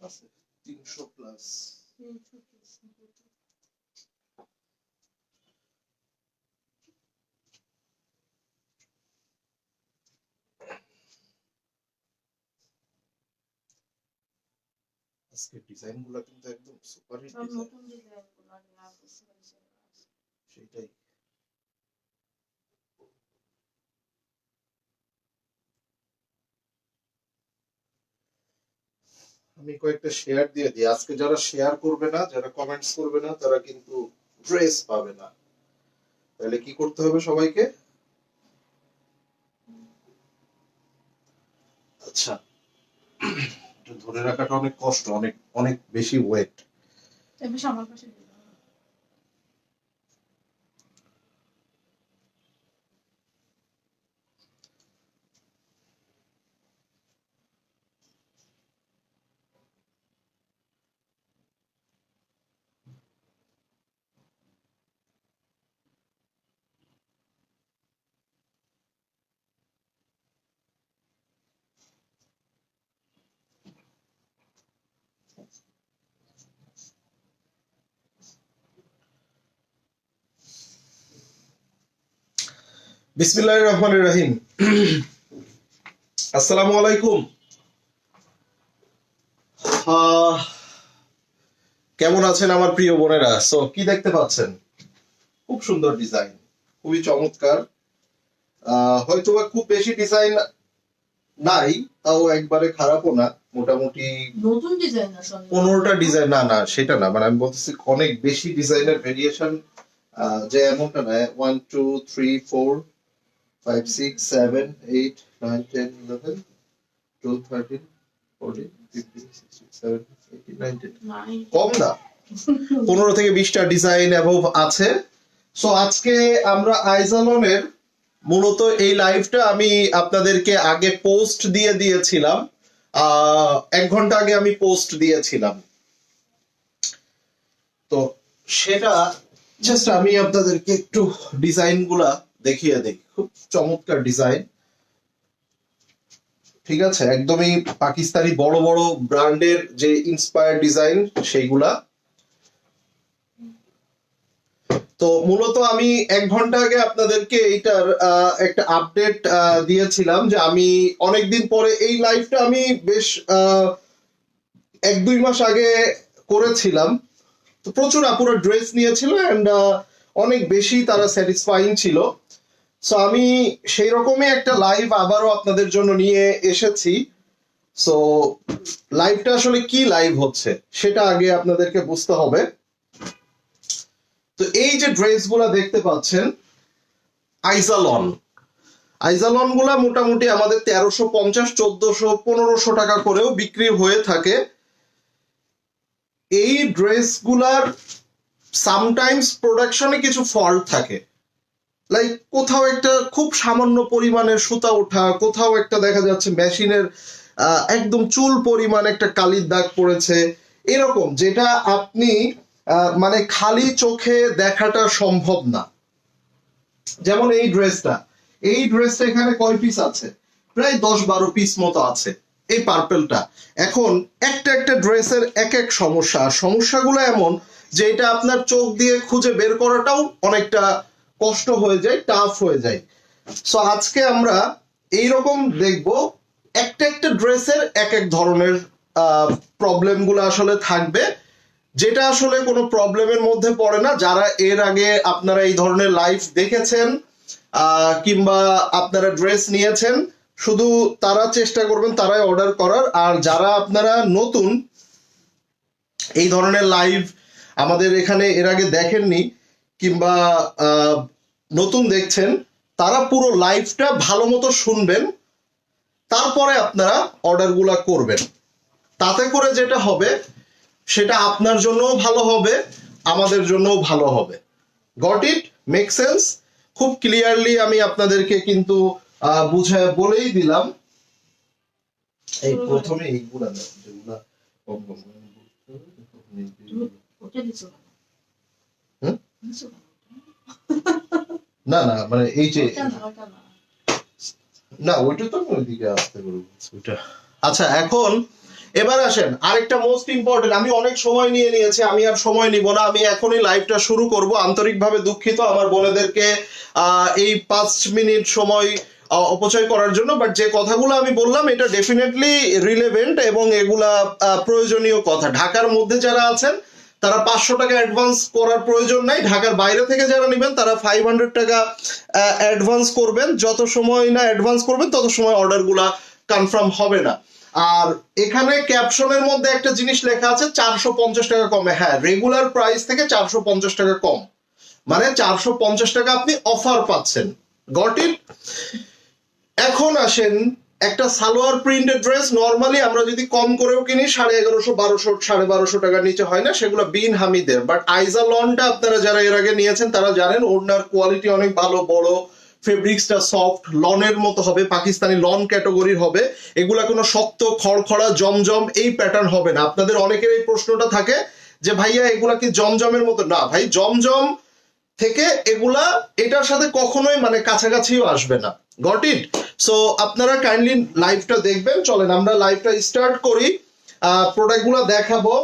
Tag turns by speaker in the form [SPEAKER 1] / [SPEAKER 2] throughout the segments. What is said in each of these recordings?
[SPEAKER 1] আছে 300 প্লাস। আজকে ডিজাইন গুলো কিন্তু একদম সুপার হিট ডিজাইন। সেটাই আমি কয়েকটা শেয়ার দিয়ে দিই। আজকে যারা শেয়ার করবে না, যারা কমেন্টস করবে না, তারা কিন্তু ড্রেস পাবে না। তাহলে কি করতে হবে সবাইকে? আচ্ছা, ধরে রাখাটা অনেক কষ্ট, অনেক অনেক বেশি ওয়েট।
[SPEAKER 2] আমার পাশে
[SPEAKER 1] বিসমিল্লাহির রহমানির রহিম। আসসালামু আলাইকুম। কেমন আছেন আমার প্রিয় বোনেরা? সো কি দেখতে পাচ্ছেন? খুব সুন্দর ডিজাইন, খুবই চমৎকার। হয়তোবা খুব বেশি ডিজাইন নাই, তাও একবারে খারাপও না, মোটামুটি
[SPEAKER 2] নতুন ডিজাইন না,
[SPEAKER 1] 15টা ডিজাইন। না না, সেটা না, মানে আমি বলতেছি অনেক বেশি ডিজাইনের ভেরিয়েশন, যে এমনটা না। 1 2 3 4 5 6 7 8 9 10 11 12 13 14 15 16 17 18 19 কম না, 15 থেকে 20টা ডিজাইন অ্যাবভ আছে। সো আজকে আমরা আইজালনের মূলত এই লাইভটা আমি আপনাদেরকে আগে পোস্ট দিয়ে দিয়েছিলাম, 1 ঘন্টা আগে আমি পোস্ট দিয়েছিলাম। তো সেটা জাস্ট আমি আপনাদেরকে একটু ডিজাইন গুলা দেখিয়ে দিই। খুব চমৎকার ডিজাইন, ঠিক আছে, একদমই পাকিস্তানি বড় বড় ব্র্যান্ডের যে ইন্সপায়ার ডিজাইন সেইগুলা। তো মূলত আমি 1 ঘন্টা আগে আপনাদেরকে এইটার একটা আপডেট দিয়েছিলাম যে আমি অনেকদিন পরে এই লাইভটা আমি বেশ 1-2 মাস আগে করেছিলাম। তো প্রচুর আপুরা ড্রেস নিয়েছিল এন্ড অনেক বেশি তারা স্যাটিসফাইং ছিল। সো আমি সেই রকমই একটা লাইভ আবারও আপনাদের জন্য নিয়ে এসেছি। সো লাইভটা আসলে কি লাইভ হচ্ছে সেটা আগে আপনাদেরকে বুঝতে হবে। তো এই যে ড্রেসগুলা দেখতে পাচ্ছেন আইজালন গুলা মোটামুটি আমাদের 1350, 1400, 1500 টাকা করেও বিক্রি হয়ে থাকে। এই ড্রেসগুলার সামটাইমস প্রোডাকশনে কিছু ফল্ট থাকে, লাইক কোথাও একটা খুব সামান্য পরিমাণের সুতা ওঠা, কোথাও একটা দেখা যাচ্ছে মেশিনের একদম চুল পরিমাণ একটা কালির দাগ পড়েছে, এরকম যেটা আপনি মানে খালি চোখে দেখাটা সম্ভব না। যেমন এই ড্রেসটা এখানে কয় পিস আছে? প্রায় 10-12 পিস মতো আছে এই পার্পেলটা। এখন একটা একটা ড্রেসের এক এক সমস্যা, সমস্যাগুলো এমন যে এটা আপনার চোখ দিয়ে খুঁজে বের করাটাও অনেকটা কষ্ট হয়ে যায়, টাফ হয়ে যায়। সো আজকে আমরা এইরকম দেখব, একটা একটা ড্রেসের এক এক ধরনের প্রবলেমগুলো আসলে থাকবে, যেটা আসলে কোনো প্রবলেমের মধ্যে পড়ে না। যারা এর আগে আপনারা এই ধরনের লাইভ দেখেছেন কিংবা আপনারা ড্রেস নিয়েছেন, শুধু তারা চেষ্টা করবেন তারাই অর্ডার করার। আর যারা আপনারা নতুন এই ধরনের লাইভ আমাদের এখানে এর আগে দেখেননি কিংবা নতুন দেখছেন, তারা পুরো লাইভটা ভালো মতো শুনবেন, তারপরে আপনারা অর্ডারগুলা করবেন। তাতে করে যেটা হবে সেটা আপনার জন্যও ভালো হবে, আমাদের জন্যও ভালো হবে। Got it? Make sense? খুব ক্লিয়ারলি আমি আপনাদেরকে কিন্তু বুঝায় বলেই দিলাম। এই প্রথমে এইগুলা যেগুলা না না মানে এই যে
[SPEAKER 2] ওটা না, ওটা না।
[SPEAKER 1] না ওইটা তো আমি ওইদিকে আসতে পারবো ওইটা। আচ্ছা এখন এবার আসেন আরেকটা মোস্ট ইম্পর্টেন্ট, আমি অনেক সময় নিয়ে নিয়েছি, আমি আর সময় নিব না, আমি এখনই লাইভটা শুরু করব। আন্তরিকভাবে দুঃখিত আমার বোনেদেরকে এই 5 মিনিট সময় অপচয় করার জন্য, বাট যে কথাগুলো আমি বললাম এটা ডেফিনেটলি রিলেভেন্ট এবং এগুলা প্রয়োজনীয় কথা। ঢাকার মধ্যে যারা আছেন তারা 500 টাকা অ্যাডভান্স করার প্রয়োজন নাই, ঢাকার বাইরে থেকে যারা নেবেন তারা 500 টাকা অ্যাডভান্স করবেন। যত সময় না অ্যাডভান্স করবেন তত সময় অর্ডারগুলা কনফার্ম হবে না। আর এখানে ক্যাপশনের মধ্যে একটা জিনিস লেখা আছে 450 টাকা কমে, হ্যাঁ রেগুলার প্রাইস থেকে 450 টাকা কম, মানে 450 টাকা আপনি অফার পাচ্ছেন। Got it? এখন আসেন একটা সালোয়ার প্রিন্টেড ড্রেস নরমালি আমরা যদি কম করেও কিনি 1150 1200 1250 টাকার নিচে হয় না, সেগুলো বিন হামিদের। বাট আইজা লনটা আপনারা যারা এর আগে নিয়েছেন তারা জানেন ওড়নার কোয়ালিটি অনেক ভালো, বড়, ফেব্রিক্সটা সফট লনের মতো হবে, পাকিস্তানি লন ক্যাটাগরির হবে। এগুলা কোনো শক্ত খড়খড়া জমজম এই প্যাটার্ন হবে না। আপনাদের অনেকের এই প্রশ্নটা থাকে যে ভাইয়া এগুলা কি জমজমের মতো? না ভাই, জমজম থেকে এগুলা এটার সাথে কখনোই মানে কাছাকাছিও আসবে না। Got it? সো আপনারা কাইন্ডলি লাইভটা দেখবেন। চলেন আমরা লাইভটা স্টার্ট করি, প্রোডাক্টগুলো দেখাবো।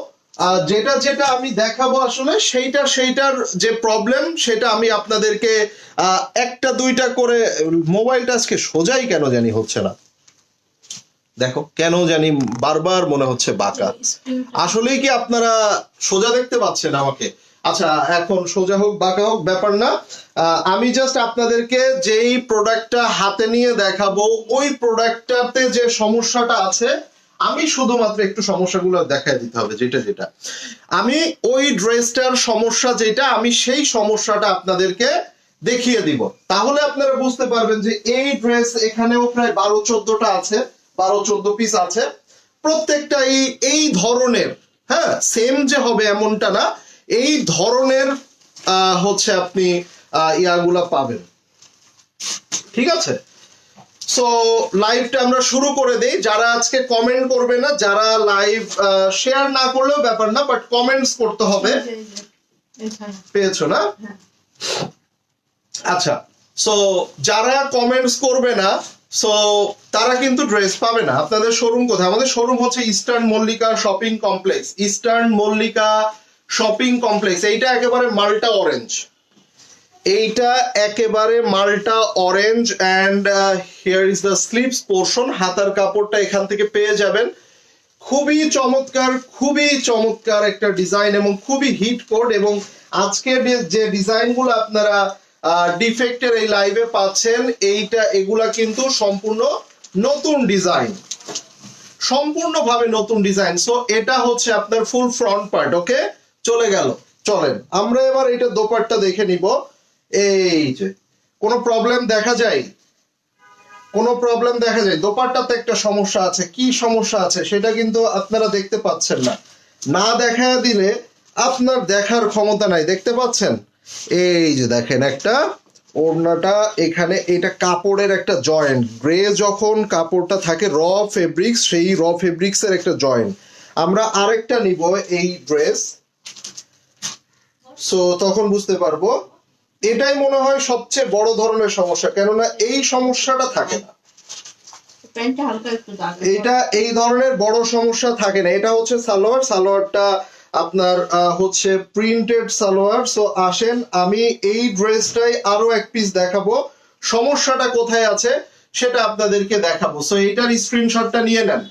[SPEAKER 1] যেটা যেটা আমি দেখাবো আসলে সেইটার যে প্রবলেম সেটা আমি আপনাদেরকে একটা দুইটা করে, মোবাইলটা আজকে সোজাই কেন জানি হচ্ছে না, দেখো কেন জানি বারবার মনে হচ্ছে বাঁকা। আসলেই কি আপনারা সোজা দেখতে পাচ্ছেন আমাকে? আচ্ছা এখন সোজা হোক বাঁকা হোক ব্যাপার না, আমি জাস্ট আপনাদেরকে যেই প্রোডাক্টটা হাতে নিয়ে দেখাবো ওই প্রোডাক্টটাতে যে সমস্যাটা আছে আমি শুধুমাত্র একটু সমস্যাগুলো দেখাই দিতে হবে। যেটা যেটা আমি ওই ড্রেসটার সমস্যা যেটা আমি সেই সমস্যাটা আপনাদেরকে দেখিয়ে দিব, তাহলে আপনারা বুঝতে পারবেন যে এই ড্রেস এখানেও প্রায় 12-14টা আছে, 12-14 পিস আছে। প্রত্যেকটা এই ধরনের, হ্যাঁ সেম যে হবে এমনটা না, এই ধরনের হচ্ছে আপনি ইয়াগুলা পাবেন। ঠিক আছে? সো লাইভটা আমরা শুরু করে দেই। যারা আজকে কমেন্ট করবে না, যারা লাইভ শেয়ার না করলেও ব্যাপার না, বাট কমেন্টস করতে হবে। পেয়েছো না? আচ্ছা সো যারা কমেন্টস করবে না সো তারা কিন্তু ড্রেস পাবে না। আপনাদের শোরুম কোথায়? আমাদের শোরুম হচ্ছে eastern Mallika shopping complex. Eastern Mallika shopping complex, এইটা একেবারে মাল্টা অরেঞ্জ, এইটা একেবারে মাল্টা orange. And here is the sleeves portion, হাতার কাপড়টা এখান থেকে পেয়ে যাবেন। খুবই চমৎকার একটা ডিজাইন এবং খুবই হিট কোড। এবং আজকের যে ডিজাইনগুলো আপনারা ডিফেক্টের এই লাইভে পাচ্ছেন এগুলা কিন্তু সম্পূর্ণ নতুন ডিজাইন, সম্পূর্ণভাবে নতুন ডিজাইন। সো এটা হচ্ছে আপনার ফুল ফ্রন্ট পার্ট। ওকে চলে গেল। চলেন আমরা এবার এটা দোপাট্টা দেখে নিব। এই যে কোনো প্রবলেম দেখা যায়? দোপাট্টাতে একটা সমস্যা আছে। কি সমস্যা আছে সেটা কিন্তু আপনারা দেখতে পাচ্ছেন না, না দেখায় দিলে আপনার দেখার ক্ষমতা নাই। দেখতে পাচ্ছেন? এই যে দেখেন একটা ওড়নাটা এখানে, এটা কাপড়ের একটা জয়েন্ট, গ্রে যখন কাপড়টা থাকে র ফেব্রিক্স, সেই র ফেব্রিক্স এর একটা জয়েন্ট। আমরা আরেকটা নিব এই ড্রেস, সো তখন বুঝতে পারবো। এটাই মনে হয় সবচেয়ে বড় ধরনের সমস্যা, কেননা এই সমস্যাটা থাকে না, এটা এই ধরনের বড় সমস্যা থাকে না। এটা হচ্ছে সালোয়ার, সালোয়ারটা আপনার হচ্ছে প্রিন্টেড সালোয়ার। সো আসেন আমি এই ড্রেসটাই আরো এক পিস দেখাবো, সমস্যাটা কোথায় আছে সেটা আপনাদেরকে দেখাবো। সো এইটার স্ক্রিনশটটা নিয়ে নেন,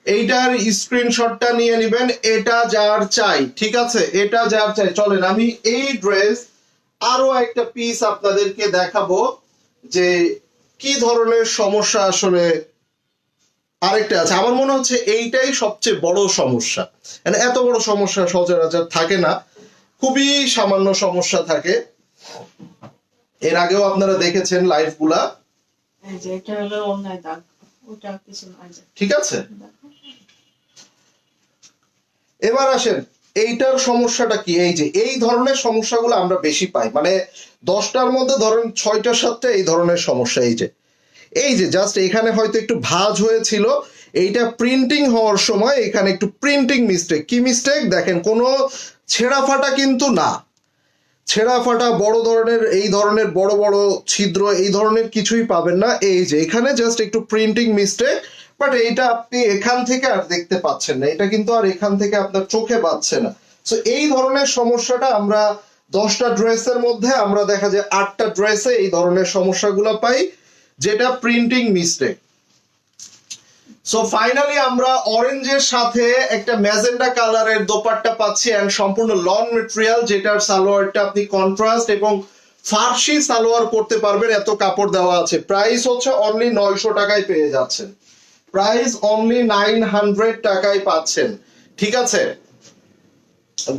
[SPEAKER 1] এইটার স্ক্রিনশটটা নিয়ে নেবেন, এটা যার চাই। ঠিক আছে, এটা যার চাই। চলেন আমি এই ড্রেস আরো একটা পিস আপনাদেরকে দেখাবো যে কি ধরনের সমস্যা আসলে আরেকটা আছে। আমার মনে হচ্ছে এইটাই সবচেয়ে বড় সমস্যা, মানে এত বড় সমস্যা সচরাচর থাকে না, খুবই সামান্য সমস্যা থাকে। এর আগেও আপনারা দেখেছেন লাইভ গুলা। ঠিক আছে, এবার আসেন এইটার সমস্যাটা কি। এই যে এই ধরনের সমস্যাগুলো আমরা বেশি পাই, মানে 10টার মধ্যে ধরেন 6টা 7টা এই ধরনের সমস্যা। এই যে জাস্ট এখানে হয়তো একটু ভাঁজ হয়েছিল, এইটা প্রিন্টিং হওয়ার সময় এখানে একটু প্রিন্টিং মিস্টেক। কি মিস্টেক দেখেন, কোনো ছেঁড়া ফাটা কিন্তু না, ছেঁড়া ফাটা বড় ধরনের এই ধরনের বড় বড় ছিদ্র এই ধরনের কিছুই পাবেন না। এই যে এখানে জাস্ট একটু প্রিন্টিং মিস্টেক, বাট এইটা আপনি এখান থেকে আর দেখতে পাচ্ছেন না, এটা কিন্তু আর এখান থেকে আপনার চোখে পাচ্ছে না। সো এই ধরনের সমস্যাটা আমরা 10টা ড্রেসের মধ্যে আমরা দেখা যায় 8টা ড্রেসে এই ধরনের সমস্যাগুলো পাই, যেটা প্রিন্টিং মিস্টেক। সো ফাইনালি আমরা অরেঞ্জের সাথে একটা ম্যাজেন্ডা কালারের দোপাট্টা পাচ্ছি এন্ড সম্পূর্ণ লন মেটেরিয়াল, যেটার সালোয়ারটা আপনি কন্ট্রাস্ট এবং ফার্সি সালোয়ার করতে পারবেন, এত কাপড় দেওয়া আছে। প্রাইস হচ্ছে অনলি 900 টাকায় পেয়ে যাচ্ছেন, প্রাইস অনলি 900 টাকায় পাচ্ছেন। ঠিক আছে,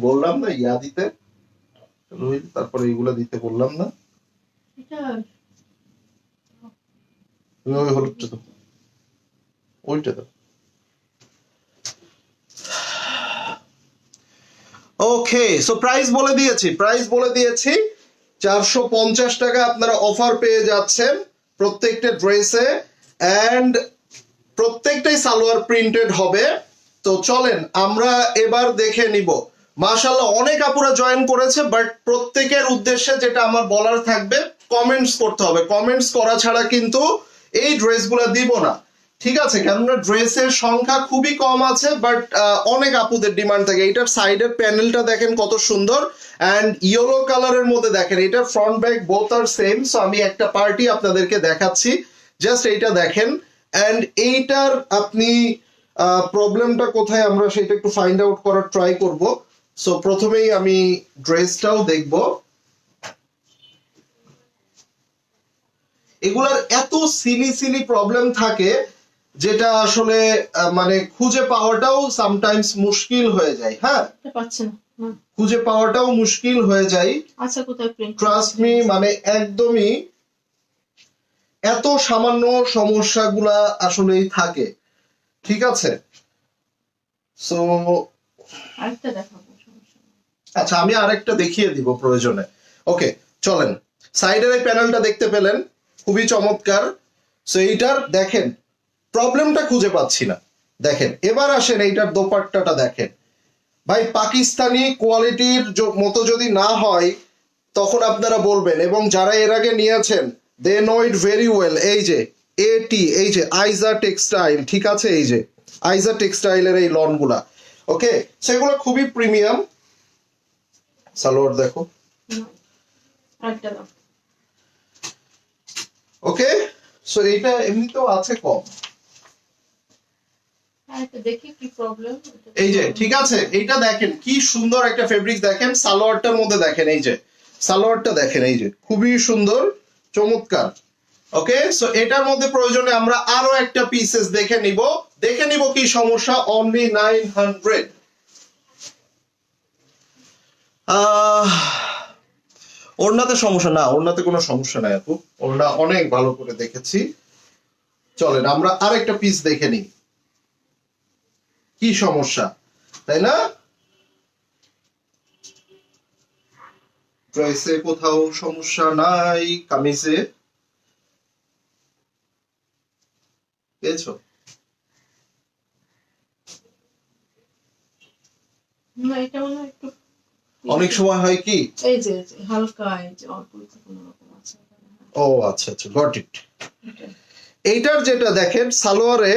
[SPEAKER 1] বললাম না ইয়া দিতে, রোহিত তারপরে এগুলা দিতে বললাম না,
[SPEAKER 2] এটা
[SPEAKER 1] ওই হলুদটা তো ওইটা তো। ওকে, সো প্রাইস বলে দিয়েছি, 450 টাকা আপনারা অফার পেয়ে যাচ্ছেন প্রত্যেকটা ড্রেসে, এন্ড প্রত্যেকটাই সালোয়ার প্রিন্টেড হবে। তো চলেন আমরা এবার দেখে নিব। মাশাআল্লাহ অনেক আপুরা জয়েন করেছে, বাট প্রত্যেকের উদ্দেশ্যে যেটা আমার বলার থাকবে, কমেন্টস করতে হবে, কমেন্টস করা ছাড়া কিন্তু এই ড্রেসগুলো দিব না। ঠিক আছে, কেননা ড্রেসের সংখ্যা খুবই কম আছে, বাট অনেক আপুদের ডিমান্ড থাকে। এটার সাইডের প্যানেলটা দেখেন কত সুন্দর, অ্যান্ড ইয়েলো কালারের মধ্যে দেখেন, এটার ফ্রন্ট ব্যাক বোথ আর সেম। সো আমি একটা পার্টি আপনাদেরকে দেখাচ্ছি, জাস্ট এইটা দেখেন। অ্যান্ড এইটার আপনি প্রবলেমটা কোথায় আমরা সেটা একটু ফাইন্ড আউট করার ট্রাই করব। সো প্রথমেই আমি ড্রেসটাও দেখব। এগুলার এত সিলি প্রবলেম থাকে যেটা আসলে মানে খুঁজে পাওয়াটাও সামটাইমস মুশকিল হয়ে যায়। হ্যাঁ,
[SPEAKER 2] এটা পাচ্ছে না।
[SPEAKER 1] খুঁজে পাওয়াটাও মুশকিল হয়ে যায়,
[SPEAKER 2] আচ্ছা কোথায় প্রিন্ট?
[SPEAKER 1] ট্রাস্ট মি, মানে একদমই এত সামান্য সমস্যাগুলা আসলেই থাকে। ঠিক আছে, সো
[SPEAKER 2] আরেকটা দেখাবো, সমস্যা নেই।
[SPEAKER 1] আচ্ছা আমি আরেকটা দেখিয়ে দিব প্রয়োজনে। ওকে চলেন, সাইডের এই প্যানেলটা দেখতে পেলেন, খুবই চমৎকার। সো এইটার দেখেন প্রবলেমটা খুঁজে পাচ্ছি না। দেখেন এবার আসেন এইটার দোপাট্টাটা দেখেন ভাই, পাকিস্তানি কোয়ালিটির মতো যদি না হয় তখন আপনারা বলবেন, এবং যারা এর আগে নিয়েছেন they know it very well. এই যে এটি, এই যে আইজা টেক্সটাইল, ঠিক আছে, এই যে আইজা টেক্সটাইলের এই লনগুলা, ওকে, সেগুলো খুবই প্রিমিয়াম। সালোয়ার দেখো,
[SPEAKER 2] আরেকটা দাও।
[SPEAKER 1] ওকে, সো এইটা এমনিতেও আছে কম।
[SPEAKER 2] আরেকটা দেখি কি প্রবলেম।
[SPEAKER 1] এই যে ঠিক আছে, এইটা দেখেন কি সুন্দর একটা ফেব্রিক, দেখেন সালোয়ারটার মধ্যে দেখেন, এই যে সালোয়ারটা দেখেন, এই যে খুবই সুন্দর চমৎকার। ওকে, সো এটার মধ্যে প্রয়োজনে আমরা আরো একটা পিসেস দেখে নিব কি সমস্যা। অনলি 900। ওড়নাতে সমস্যা না, ওড়নাতে কোনো সমস্যা নাই আপু, ওড়না অনেক ভালো করে দেখেছি। চলেন আমরা আরেকটা পিস দেখে নিই কি সমস্যা, তাই না? ড্রেসে কোথাও সমস্যা নাই, কামিজে পেয়েছো?
[SPEAKER 2] না এটা মনে হয় একটু
[SPEAKER 1] অনেক সময় হয় কি,
[SPEAKER 2] এই যে হালকা এই যে অল্প একটু কোনো রকম আছে।
[SPEAKER 1] ও আচ্ছা আচ্ছা, গট ইট।
[SPEAKER 2] এটা।
[SPEAKER 1] এইটার যেটা দেখেন সালোয়ারে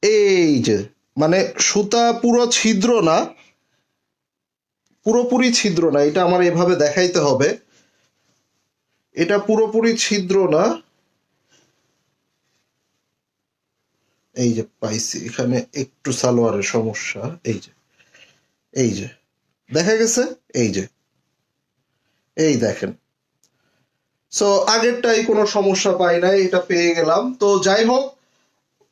[SPEAKER 1] এই যে মানে সুতা পুরো ছিদ্র না, পুরোপুরি ছিদ্র না, এটা আমার এভাবে দেখাইতে হবে, এটা পুরোপুরি ছিদ্র না। এই যে পাইছি এখানে একটু সালোয়ারের সমস্যা, এই যে দেখা গেছে, এই দেখেন। সো আগেরটাই কোনো সমস্যা পাই নাই, এটা পেয়ে গেলাম। তো যাই হোক,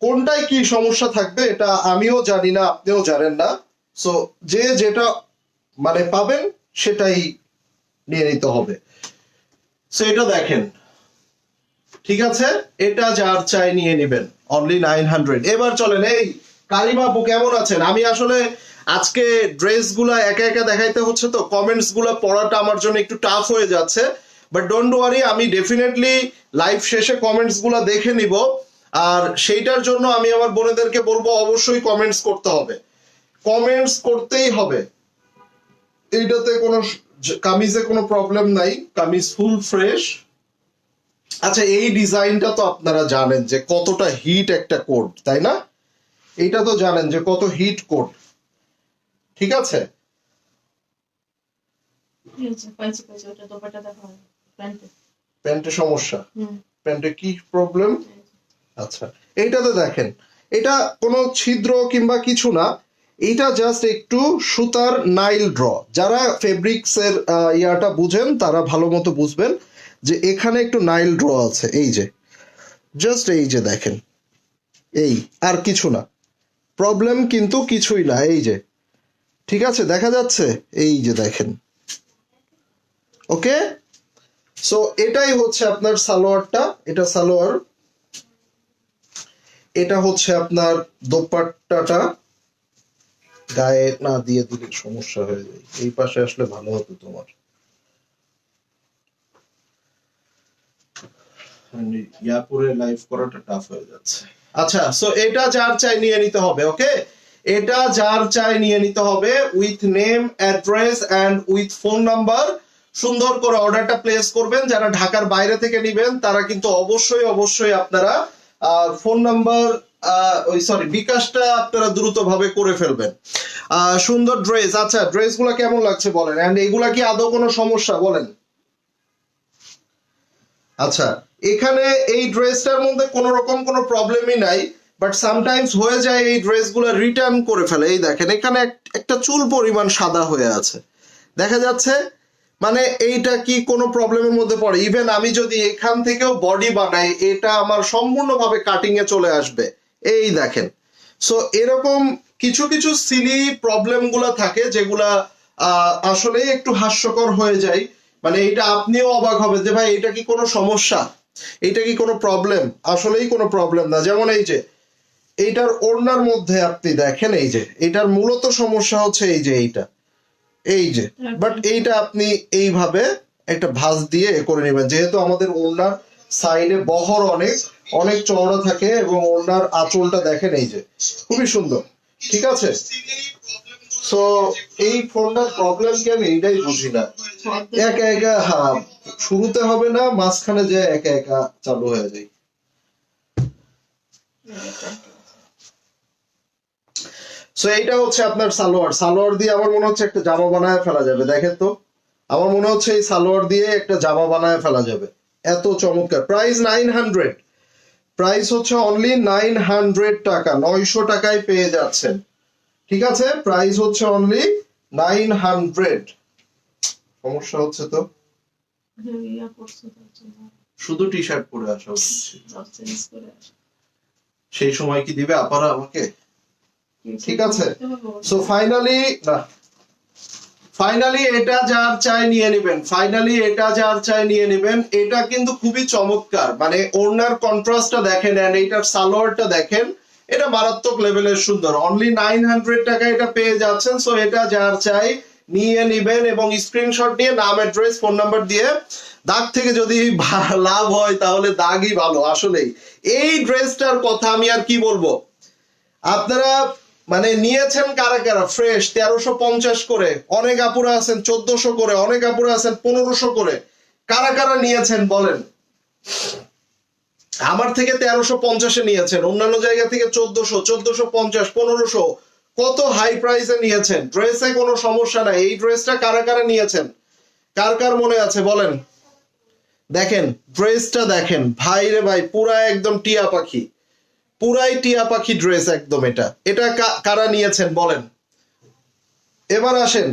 [SPEAKER 1] কোনটায় কি সমস্যা থাকবে এটা আমিও জানি না, আপনিও জানেন না। সো যে যেটা মানে পাবেন সেটাই নিয়ে নিতে হবে। সো এটা দেখেন, ঠিক আছে, এটা যার চাই নিয়ে নেবেন, অনলি 900। এবার চলেন, এই কালিমা আপু কেমন আছেন? আমি আসলে আজকে ড্রেসগুলা একা একা দেখাইতে হচ্ছে, তো কমেন্টস গুলা পড়াটা আমার জন্য একটু টাফ হয়ে যাচ্ছে, বাট ডোন্ট ওয়ারি, আমি ডেফিনেটলি লাইভ শেষে কমেন্টস গুলা দেখে নিব। আর সেইটার জন্য আমি আমার বোনেদেরকে বলবো অবশ্যই কমেন্টস করতে হবে, কমেন্টস করতেই হবে, এইটাতে কোনো কামিজে কোনো প্রবলেম নাই, কামিজ ফুল ফ্রেশ। আচ্ছা, এই ডিজাইনটা তো আপনারা জানেন যে কতটা হিট একটা কোট, তাই না? এইটা তো জানেন যে কত হিট কোট, ঠিক আছে?
[SPEAKER 2] পাইছি ওটা দোপাট্টা দেখা হয় প্যান্টে।
[SPEAKER 1] প্যান্টে সমস্যা? প্যান্টে কি প্রবলেম? আচ্ছা, এইটাতে দেখেন, এটা কোনো ছিদ্র কিংবা কিছু না, এটা জাস্ট একটু সুতার নাইল ড্র। যারা ফেব্রিক্স এর ইয়াটা বুঝেন তারা ভালো মতো বুঝবেন যে এখানে একটু নাইল ড্র আছে, এই যে জাস্ট এই যে দেখেন, এই আর কিছু না, প্রবলেম কিন্তু কিছুই না, এই যে ঠিক আছে, দেখা যাচ্ছে, এই যে দেখেন। ওকে, সো এটাই হচ্ছে আপনার সালোয়ারটা, এটা সালোয়ার, এটা হচ্ছে আপনার দোপাট্টাটা। গায়ে না দিয়ে দিলে সমস্যা হয়ে যায়, এই পাশে আসলে ভালো হতো তোমার। ইয়াপুরে লাইভ করাটা টাফ হয়ে যাচ্ছে। আচ্ছা, সো এটা যার চাই নিয়ে নিতে হবে। ওকে, এটা যার চাই নিয়ে নিতে হবে with name, address and with phone number. সুন্দর করে অর্ডারটা প্লেস করবেন। যারা ঢাকার বাইরে থেকে নেবেন তারা কিন্তু অবশ্যই অবশ্যই আপনারা ফোন নাম্বার বিকাশটা আপনারা দ্রুতভাবে করে ফেলবেন। সুন্দর ড্রেস। আচ্ছা, ড্রেসগুলো কেমন লাগছে বলেন, এন্ড এগুলা কি আদৌ কোনো সমস্যা বলেন? আচ্ছা, এখানে এই ড্রেসটার মধ্যে কোনো রকম কোনো প্রবলেমই নাই, বাট সামটাইমস হয়ে যায় এই ড্রেসগুলো রিটার্ন করে ফেলে। এই দেখেন, এখানে একটা চুল পরিমাণ সাদা হয়ে আছে, দেখা যাচ্ছে। মানে এইটা কি কোনো প্রবলেমের মধ্যে পড়ে? ইভেন আমি যদি এখান থেকেও বডি বানাই, এটা আমার সম্পূর্ণভাবে কাটিং এ চলে আসবে। এই দেখেন, সো এরকম কিছু কিছু সিলি প্রবলেম গুলা থাকে যেগুলা আসলেই একটু হাস্যকর হয়ে যায়। মানে এটা আপনিও অবাক হবেন যে ভাই এটা কি কোনো সমস্যা, এটা কি কোনো প্রবলেম? আসলেই কোনো প্রবলেম না। যেমন এই যে এইটার ওড়নার মধ্যে আপনি দেখেন, এই যে এটার মূলত সমস্যা হচ্ছে এই যে এইটা, এই যে, বাট এইটা আপনি এইভাবে একটা ভাঁজ দিয়ে করে নেবেন। যেহেতু আমাদের ওড়নার সাইডে বহর অনেক অনেক চওড়া থাকে এবং ওড়নার আঁচলটা দেখেন, এই যে খুবই সুন্দর, ঠিক আছে? সো এই ফোনটার প্রবলেম কি আমি এইটাই বুঝি না। একা একা, হ্যাঁ, শুরুতে হবে না, মাঝখানে যে একা একা চালু হয়ে যায়। সো এইটা হচ্ছে আপনার সালোয়ার। সালোয়ার দিয়ে আমার মনে হচ্ছে একটা জামা বানায় ফেলা যাবে। দেখেন তো, আমার মনে হচ্ছে এই সালোয়ার দিয়ে একটা জামা বানায় ফেলা যাবে, এত চমৎকার। প্রাইস 900, প্রাইস হচ্ছে অনলি 900 টাকা, 900 টাকায় পেয়ে যাচ্ছেন, ঠিক আছে? প্রাইস হচ্ছে অনলি 900। সমস্যা হচ্ছে তো, শুধু টি শার্ট পরে আসা উচিত। সেই সময় কি দিবে আপারা আমাকে? ঠিক আছে, সো ফাইনালি এটা যার চাই নিয়ে নেবেন, ফাইনালি এটা যার চাই নিয়ে নেবেন। এটা কিন্তু খুবই চমৎকার, মানে ওড়নার কন্ট্রাস্টটা দেখেন এন্ড এইটার সালোয়ারটা দেখেন, এটা মারাত্মক লেভেলের সুন্দর। অনলি 900 টাকা এটা পেয়ে যাচ্ছেন। সো এটা যার চাই নিয়ে নেবেন এবং স্ক্রিনশট নিয়ে নাম, অ্যাড্রেস, ফোন নাম্বার দিয়ে, দাগ থেকে যদি লাভ হয় তাহলে দাগই ভালো। আসলেই এই ড্রেসটার কথা আমি আর কি বলবো, আপনারা মানে নিয়েছেন কারা কারা ফ্রেশ 1350 করে, অনেক আপুরা আছেন 1400 করে, অনেক আপুরা আছেন 1500 করে, কারা কারা নিয়েছেন বলেন? আমার থেকে 1350-এ নিয়েছেন, অন্যান্য জায়গা থেকে 1400, 1450, 1500, কত হাই প্রাইসে নিয়েছেন। ড্রেসে কোনো সমস্যা নাই। এই ড্রেসটা কারা কারা নিয়েছেন, কার কার মনে আছে বলেন? দেখেন ড্রেসটা দেখেন, ভাই রে ভাই, পুরা একদম টিয়া পাখি, পুরাই টিয়া পাখি ড্রেস একদম। এটা এটা কারা নিয়েছেন বলেন? এবার আসেন,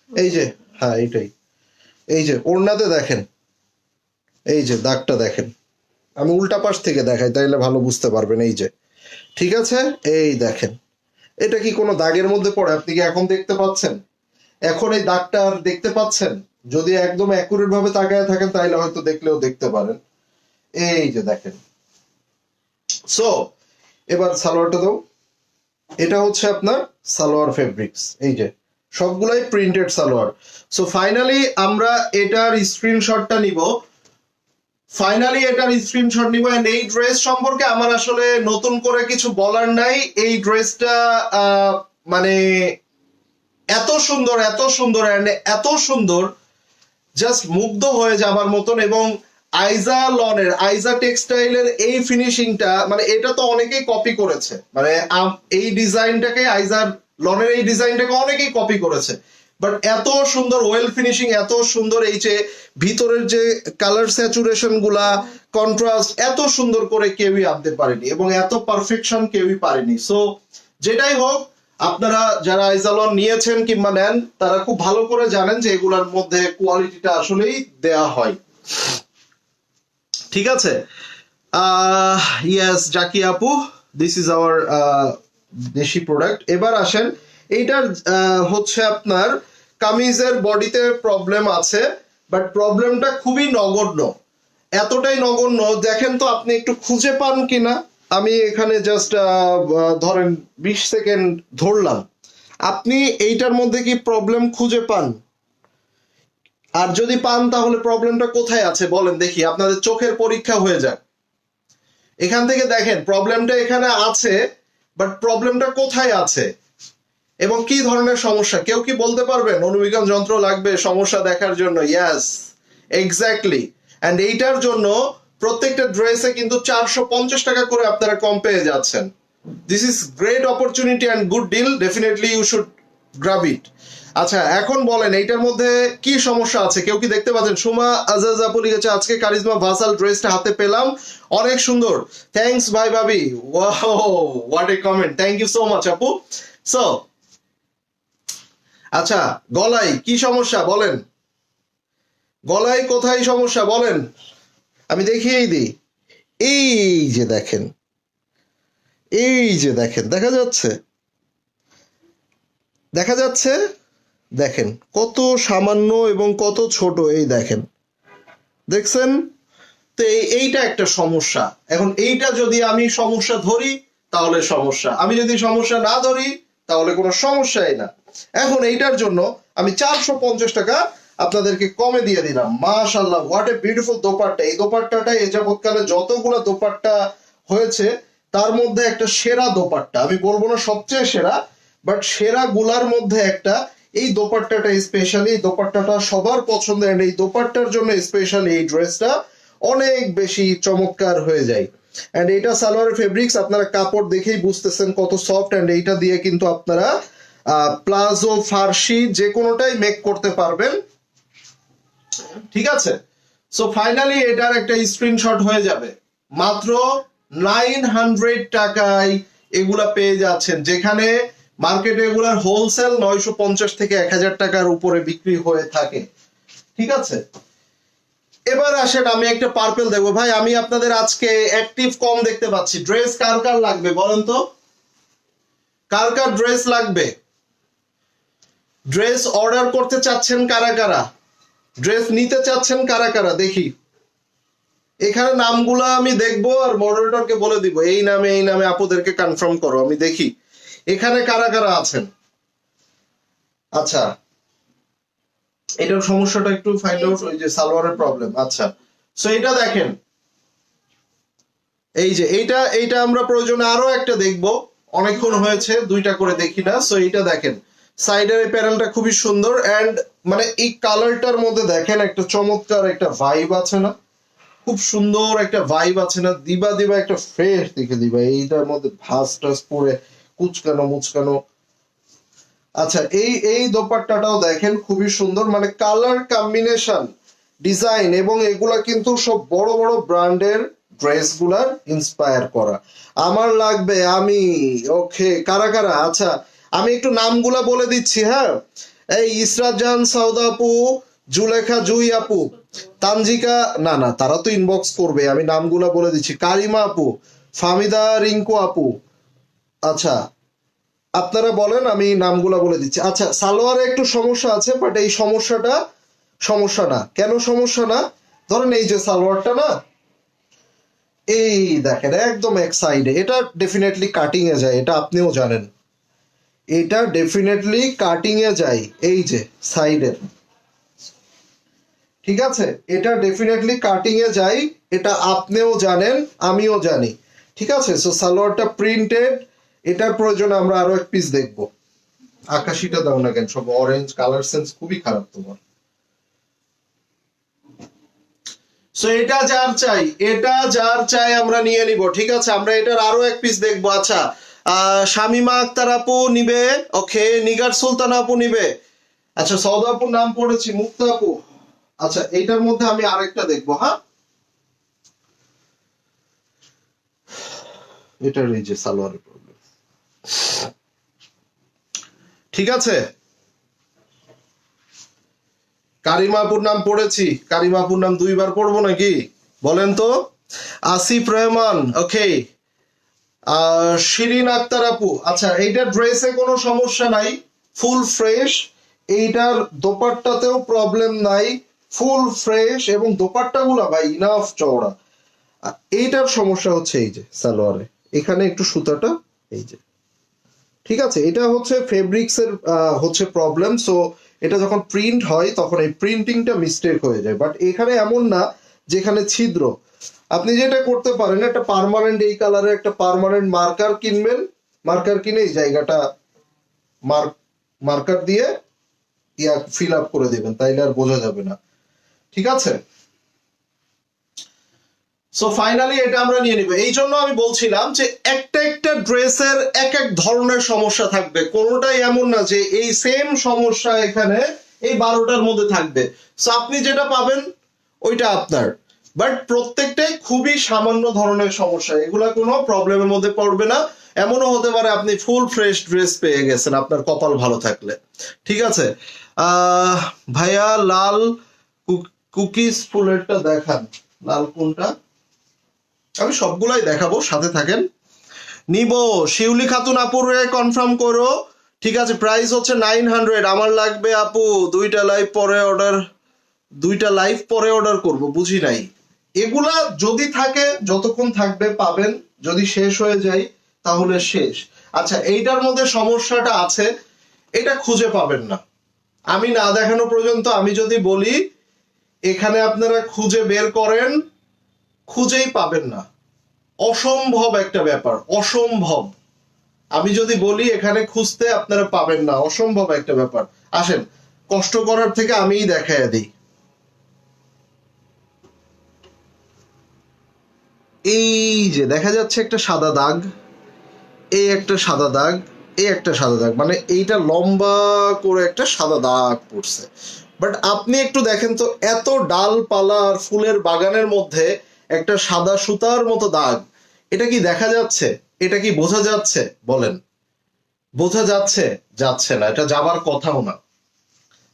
[SPEAKER 1] এই যে, হ্যাঁ এইটাই, এই যে ওড়নাতে দেখেন, এই যে দাগটা দেখেন, আমি উল্টা পাশ থেকে দেখাই তাইলে ভালো বুঝতে পারবেন। এই যে, ঠিক আছে, এই দেখেন, এটা কি কোনো দাগের মধ্যে পড়ে? আপনি কি এখন দেখতে পাচ্ছেন? এখন এই দাগটা আর দেখতে পাচ্ছেন? যদি একদম অ্যাকুরেট ভাবে তাকায় থাকেন তাহলে হয়তো দেখলেও দেখতে পারেন। এই যে দেখেন। সো এবার সালোয়ারটা দাও। এটা হচ্ছে আপনার সালোয়ার ফেব্রিক্স, এই যে সবগুলাই প্রিন্টেড সালোয়ার। সো ফাইনালি আমরা এটার স্ক্রিনশটটা নিব, এন্ড এই ড্রেস সম্পর্কে আমার আসলে নতুন করে কিছু বলার নাই। এই ড্রেসটা মানে এত সুন্দর এত সুন্দর অ্যান্ড এত সুন্দর, জাস্ট মুগ্ধ হয়ে যাবার মতন। এবং আইজা লনের, আইজা টেক্সটাইলের এই ফিনিশিংটা, মানে এটা তো অনেকেই কপি করেছে, মানে এই ডিজাইনটাকে, আইজার লনের এই ডিজাইনটাকে অনেকেই কপি করেছে, বাট এত সুন্দর ওয়েল ফিনিশিং, এত সুন্দর এই যে ভিতরের যে কালার স্যাচুরেশন গুলা, কন্ট্রাস্ট, এত সুন্দর করে কেউই আনতে পারেনি এবং এত পারফেকশন কেউই পারেনি। সো যেটাই হোক, আপনারা যারা আইজালন নিয়েছেন কিংবা নেন, তারা খুব ভালো করে জানেন যে এগুলোর মধ্যে কোয়ালিটিটা আসলেই দেয়া হয়। ঠিক আছে, ইয়েস জাকি আপু, দিস ইজ আওয়ার দেশি প্রোডাক্ট। এবার আসেন, এইটার হচ্ছে আপনার কামিজের বডিতে প্রবলেম আছে, বাট প্রবলেমটা খুবই নগণ্য, এতটাই নগণ্য, দেখেন তো আপনি একটু খুঁজে পান কিনা। আমি এখানে জাস্ট ধরেন 20 সেকেন্ড ধরলাম, আপনি এইটার মধ্যে কি প্রবলেম খুঁজে পান? আর যদি পান তাহলে প্রবলেমটা কোথায় আছে বলেন দেখি, আপনাদের চোখের পরীক্ষা হয়ে যাক। এখান থেকে দেখেন প্রবলেমটা এখানে আছে, বাট প্রবলেমটা কোথায় আছে এবং কি ধরনের সমস্যা, কেউ কি বলতে পারবেন? অনুবিজ্ঞান যন্ত্র লাগবে সমস্যা দেখার জন্য? Yes, exactly. অ্যান্ড এইটার জন্য প্রত্যেকটা ড্রেসে কিন্তু 450 টাকা করে আপনারা কম পেয়ে যাচ্ছেন। This is great opportunity and good deal, definitely you should grab it. আচ্ছা, এখন বলেন এইটার মধ্যে কি সমস্যা আছে, কেউ কি দেখতে পাচ্ছেন? সুমা আজাজ আপু লিখেছে, আজকে কারিজমা ভাসাল ড্রেসটা হাতে পেলাম, অনেক সুন্দর, থ্যাঙ্কস ভাই ভাবি। Wow, what a comment, thank you so much আপু। সো আচ্ছা, গলায় কি সমস্যা বলেন, গলায় কোথায় সমস্যা বলেন, আমি দেখিয়েই দিই। এই যে দেখেন, এই যে দেখেন, দেখা যাচ্ছে, দেখা যাচ্ছে, দেখেন কত সামান্য এবং কত ছোট, এই দেখেন, দেখছেন তো? এইটা একটা সমস্যা। এখন এইটা যদি আমি সমস্যা ধরি তাহলে সমস্যা, আমি যদি সমস্যা না ধরি তাহলে কোনো সমস্যাই না। এখন এইটার জন্য আমি 450 টাকা আপনাদেরকে কমে দিয়ে দিলাম। মাশাআল্লাহ, হোয়াট এ বিউটিফুল দোপাট্টা। এই দোপাট্টাটা এ যাবৎকালে যতগুলো দোপাট্টা হয়েছে তার মধ্যে একটা সেরা দোপাট্টা, আমি বলবো না সবচেয়ে সেরা, বাট সেরা গুলার মধ্যে একটা। এই দোপাট্টাটা স্পেশালি, এই দোপাট্টাটা সবার পছন্দের, এই দোপাট্টার জন্য স্পেশালি এই ড্রেসটা অনেক বেশি চমৎকার হয়ে যায়। এন্ড এটা সালোয়ারের ফেব্রিক্স আপনারা কাপড় দেখেই বুঝতেছেন কত সফট। এন্ড এইটা দিয়ে কিন্তু আপনারা প্লাজো, ফার্সি যে কোনোটাই মেক করতে পারবেন। ঠিক আছে, সো ফাইনালি এটার একটা স্ক্রিনশট হয়ে যাবে। মাত্র 900 টাকায় এগুলা পেয়ে যাচ্ছেন, যেখানে মার্কেটে এগুলার হোলসেল 950 থেকে 1000 টাকার উপরে বিক্রি হয়ে থাকে। ঠিক আছে, এবার আসেন, আমি একটা পার্পল দেখবো। ভাই আমি আপনাদের আজকে অ্যাক্টিভ কম দেখতে পাচ্ছি। ড্রেস কার কার লাগবে বলেন তো, কার কার ড্রেস লাগবে? ড্রেস অর্ডার করতে চাচ্ছেন কারা কারা, ড্রেস নিতে চাচ্ছেন কারা কারা, দেখি। এখানে নামগুলা আমি দেখবো আর মডারেটরকে বলে দিব এই নামে এই নামে আপুদেরকে কনফার্ম করো, আমি দেখি এখানে কারা কারা আছেন। আচ্ছা, এটার সমস্যাটা একটু ফাইন্ড আউট, ওই যে সালোয়ারের প্রবলেম। আচ্ছা, সো এটা দেখেন, এই যে এইটা আমরা প্রয়োজনে আরো একটা দেখবো, অনেকক্ষণ হয়েছে দুইটা করে দেখি না। সো এইটা দেখেন, সাইডের এই প্যানেলটা খুবই সুন্দর। এন্ড মানে এই কালারটার মধ্যে দেখেন একটা চমৎকার একটা ভাইব আছে না, খুব সুন্দর একটা ভাইব আছে না, দিবা দিবা একটা ফ্রেশ দেখে দিবা। এইটার মধ্যে ভাস টাস পরে কুচকানো মুচকানো। আচ্ছা, এই দোপাট্টাটাও দেখেন খুবই সুন্দর, মানে কালার কম্বিনেশন, ডিজাইন, এবং এগুলা কিন্তু সব বড় বড় ব্র্যান্ডের ড্রেস গুলার ইন্সপায়ার করা। আমার লাগবে, আমি ওকে, কারা কারা? আচ্ছা, আমি একটু নামগুলা বলে দিচ্ছি। হ্যাঁ, এই ইসরাত জাহান সাউদা আপু, জুলেখা জুই আপু, তানজিকা, না না তারা তো ইনবক্স করবে, আমি নামগুলা বলে দিচ্ছি। কারিমা আপু, ফামিদা রিঙ্কু আপু। আচ্ছা, আপনারা বলেন, আমি নামগুলা বলে দিচ্ছি। আচ্ছা, সালোয়ারে একটু সমস্যা আছে, বাট এই সমস্যাটা সমস্যা না। কেন সমস্যা না? ধরেন এই যে সালোয়ারটা না, এই দেখেন একদম এক সাইডে, এটা ডেফিনেটলি কাটিং এ যায়, এটা আপনিও জানেন, এটা ডেফিনেটলি কাটিং এ যায়, এই যে সাইডের। ঠিক আছে, এটা ডেফিনেটলি কাটিং এ যায়, এটা আপনিও জানেন আমিও জানি। ঠিক আছে, সো সালোয়ারটা প্রিন্টেড, এটার প্রয়োজনে আমরা আরো এক পিস দেখবো। আকাশিটা দাও না কেন, সব অরেঞ্জ কালার সেন্স খুবই খারাপ তোমার। সো এটা যার চাই আমরা নিয়ে নিব, ঠিক আছে। আমরা এটার আরো এক পিস দেখবো। আচ্ছা, শামিমা আক্তার আপু নিবে, ওকে। নিগার সুলতান আপু নিবে। আচ্ছা, সৌদ আপুর নাম পড়েছি, মুক্তা আপু। আচ্ছা, এইটার মধ্যে আমি আরেকটা দেখবো। হ্যাঁ, এটার এই যে সালোয়ারের প্রবলেম, ঠিক আছে। কারিমাপুর নাম পড়েছি, কারিমাপুর নাম দুইবার পড়বো নাকি বলেন তো? আসিফ রহমান, ওকে। শিরিন আক্তার আপু, আচ্ছা এইটার ড্রেসে কোনো সমস্যা নাই, ফুল ফ্রেশ। এইটার দোপাট্টাতেও প্রবলেম নাই, ফুল ফ্রেশ, এবং দোপাট্টাগুলা ভাই ইনাফ চওড়া। এইটার সমস্যা হচ্ছে এই যে সালোয়ারে এখানে একটু সুতাটা, এই যে, ঠিক আছে। এটা হচ্ছে ফেব্রিক্স এর হচ্ছে প্রবলেম। সো এটা যখন প্রিন্ট হয় তখন এই প্রিন্টিংটা মিস্টেক হয়ে যায়, বাট এখানে এমন না যেখানে ছিদ্র। আপনি যেটা করতে পারেন, একটা পার্মানেন্ট এই কালারের একটা পার্মানেন্ট মার্কার কিনবেন, মার্কার কিনে এই জায়গাটা মার্কার দিয়ে ফিল আপ করে দিবেন, তাইলে আর বোঝা যাবে না, ঠিক আছে। সো ফাইনালি এটা আমরা নিয়ে নিব। এই জন্য আমি বলছিলাম যে একটা একটা ড্রেসের এক এক ধরনের সমস্যা থাকবে, কোনোটাই এমন না যে এই সেম সমস্যা এখানে এই 12টার মধ্যে থাকবে। সো আপনি যেটা পাবেন ওইটা আপনার, বাট প্রত্যেকটাই খুবই সামান্য ধরনের সমস্যা, এগুলা কোনো প্রবলেমের মধ্যে পড়বে না। এমনও হতে পারে আপনি ফুল ফ্রেশ ড্রেস পেয়ে গেছেন আপনার কপাল ভালো থাকলে, ঠিক আছে। ভাইয়া লাল কুকিজ ফুলেরটা দেখান, লাল কোনটা? আমি সবগুলাই দেখাবো, সাথে থাকেন। নিব শিউলি খাতুন আপুরে কনফার্ম করো, ঠিক আছে। প্রাইস হচ্ছে 900। আমার লাগবে আপু দুইটা লাইভ পরে অর্ডার করব, বুঝি নাই। এগুলা যদি থাকে যতক্ষণ থাকবে পাবেন, যদি শেষ হয়ে যায় তাহলে শেষ। আচ্ছা, এইটার মধ্যে সমস্যাটা আছে, এটা খুঁজে পাবেন না আমি না দেখানো পর্যন্ত। আমি যদি বলি এখানে আপনারা খুঁজে বের করেন, খুঁজেই পাবেন না, অসম্ভব একটা ব্যাপার, অসম্ভব। আমি যদি বলি এখানে খুঁজতে, আপনারা পাবেন না, অসম্ভব একটা ব্যাপার। আসেন, কষ্ট করার থেকে আমিই দেখাইয়া দিই। এই যে দেখা যাচ্ছে একটা সাদা দাগ, এই একটা সাদা দাগ, এই একটা সাদা দাগ, মানে এইটা লম্বা করে একটা সাদা দাগ পড়ছে। বাট আপনি একটু দেখেন তো, এত ডালপালা আর ফুলের বাগানের মধ্যে একটা সাদা সুতার মতো দাগ, এটা কি দেখা যাচ্ছে? এটা কি বোঝা যাচ্ছে বলেন? বোঝা যাচ্ছে? যাচ্ছে না, এটা যাবার কথাও না,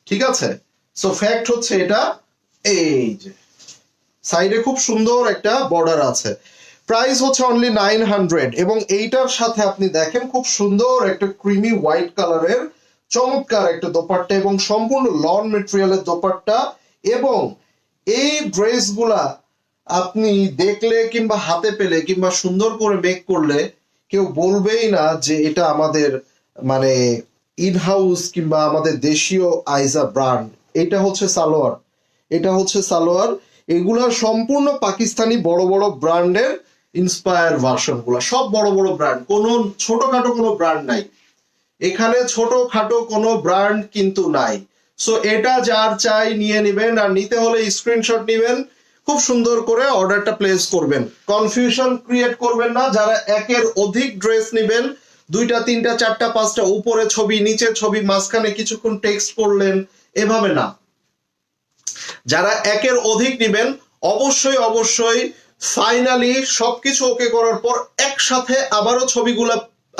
[SPEAKER 1] ঠিক আছে। সো ফ্যাক্ট হচ্ছে এটা। এই যে সাইডে খুব সুন্দর একটা বর্ডার আছে, প্রাইস হচ্ছে অনলি 900। এবং এইটার সাথে আপনি দেখেন খুব সুন্দর একটা ক্রিমি হোয়াইট কালারের চমৎকার একটা দোপাট্টা, এবং সম্পূর্ণ লন মেটেরিয়ালের দোপাট্টা। এবং এই ড্রেসগুলা আপনি দেখলে কিংবা হাতে পেলে কিংবা সুন্দর করে মেক করলে কেউ বলবেই না যে এটা আমাদের মানে ইনহাউস কিংবা আমাদের দেশীয় আইজা ব্র্যান্ড। এটা হচ্ছে সালোয়ার, এটা হচ্ছে সালোয়ার। এগুলা সম্পূর্ণ পাকিস্তানি বড় বড় ব্র্যান্ডের ইন্সপায়ার ভার্সন গুলা, সব বড় বড় ব্র্যান্ড, কোনো ছোটখাটো কোনো ব্র্যান্ড নাই এখানে, ছোটখাটো কোনো ব্র্যান্ড কিন্তু নাই। সো এটা যার চাই নিয়ে নেবেন, আর নিতে হলে স্ক্রিনশট নেবেন, খুব সুন্দর করে অর্ডারটা প্লেস করবেন, কনফিউশন ক্রিয়েট করবেন না। যারা একের অধিক ড্রেস নেবেন, 2টা 3টা 4টা 5টা, উপরে ছবি নিচে ছবি মাঝখানে কিছুক্ষণ টেক্সট করলেন, এভাবে না। যারা একের অধিক নেবেন অবশ্যই অবশ্যই ফাইনালি সবকিছু ওকে করার পর একসাথে আবারও ছবিগুলো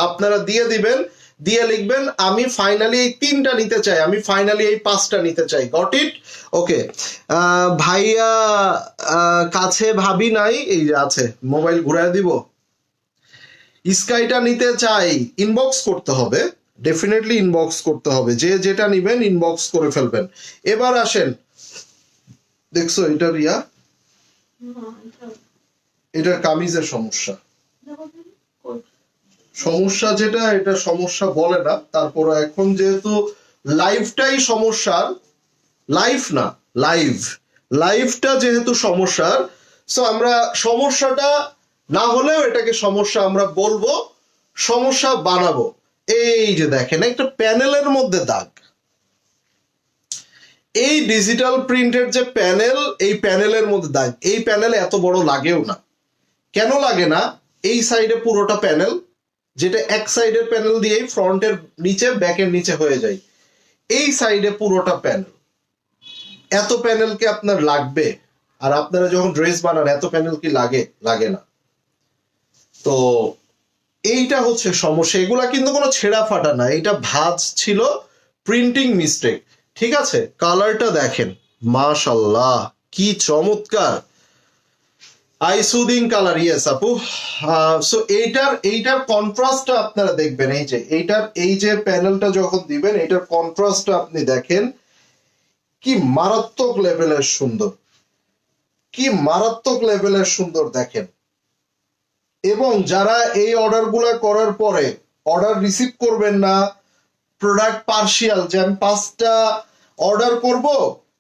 [SPEAKER 1] আপনারা দিয়ে দিবেন, দিয়ে লিখবেন আমি ফাইনালি এই 3টা নিতে চাই, আমি ফাইনালি এই 5টা নিতে চাই। Got it? ওকে। ভাইয়া কাছে ভাবি নাই, এই যে আছে, মোবাইল ঘুরায় দিব। স্কাইটা নিতে চাই, ইনবক্স করতে হবে, ডেফিনেটলি ইনবক্স করতে হবে, যে যেটা নিবেন ইনবক্স করে ফেলবেন। এবার আসেন, দেখছো এটা রিয়া, এটার কামিজের সমস্যা, সমস্যা যেটা, এটা সমস্যা বলে না, তারপর এখন যেহেতু লাইফটাই সমস্যার, লাইফ না লাইফটা যেহেতু সমস্যার, সো আমরা সমস্যাটা না হলেও এটাকে সমস্যা আমরা বলবো, সমস্যা বানাবো। এই যে দেখেন একটা প্যানেলের মধ্যে দাগ। এই ডিজিটাল প্রিন্টের যে প্যানেল, এই প্যানেলের মধ্যে দাগ। এই প্যানেলে এত বড় লাগেও না। কেন লাগে না? এই সাইডে পুরোটা প্যানেল, যেটা এক সাইডের প্যানেল দিয়েই ফ্রন্টের নিচে ব্যাকের নিচে হয়ে যায়। এই সাইডে পুরোটা প্যানেল। এত প্যানেল কি আপনার লাগবে? আর আপনারা যখন ড্রেস বানান এত প্যানেল কি লাগে? লাগে না। তো এইটা হচ্ছে সমস্যা। এগুলা কিন্তু কোনো ছেঁড়া ফাটা না, এটা ভাঁজ ছিল, প্রিন্টিং মিস্টেক। ঠিক আছে, কালারটা দেখেন, মাশাল্লাহ কি চমৎকার, আই সুদিং কালার। ইয়েস আপু। সো এইটার কন্ট্রাস্টটা আপনারা দেখবেন। এই যে প্যানেলটা যখন দিবেন, এইটার কন্ট্রাস্টটা আপনি দেখেন, কি মারাত্মক লেভেলের সুন্দর, কি মারাত্মক লেভেলের সুন্দর দেখেন। এবং যারা এই অর্ডারগুলা করার পরে অর্ডার রিসিভ করবেন না, প্রোডাক্ট পার্শিয়াল, যে আমি 5টা অর্ডার করব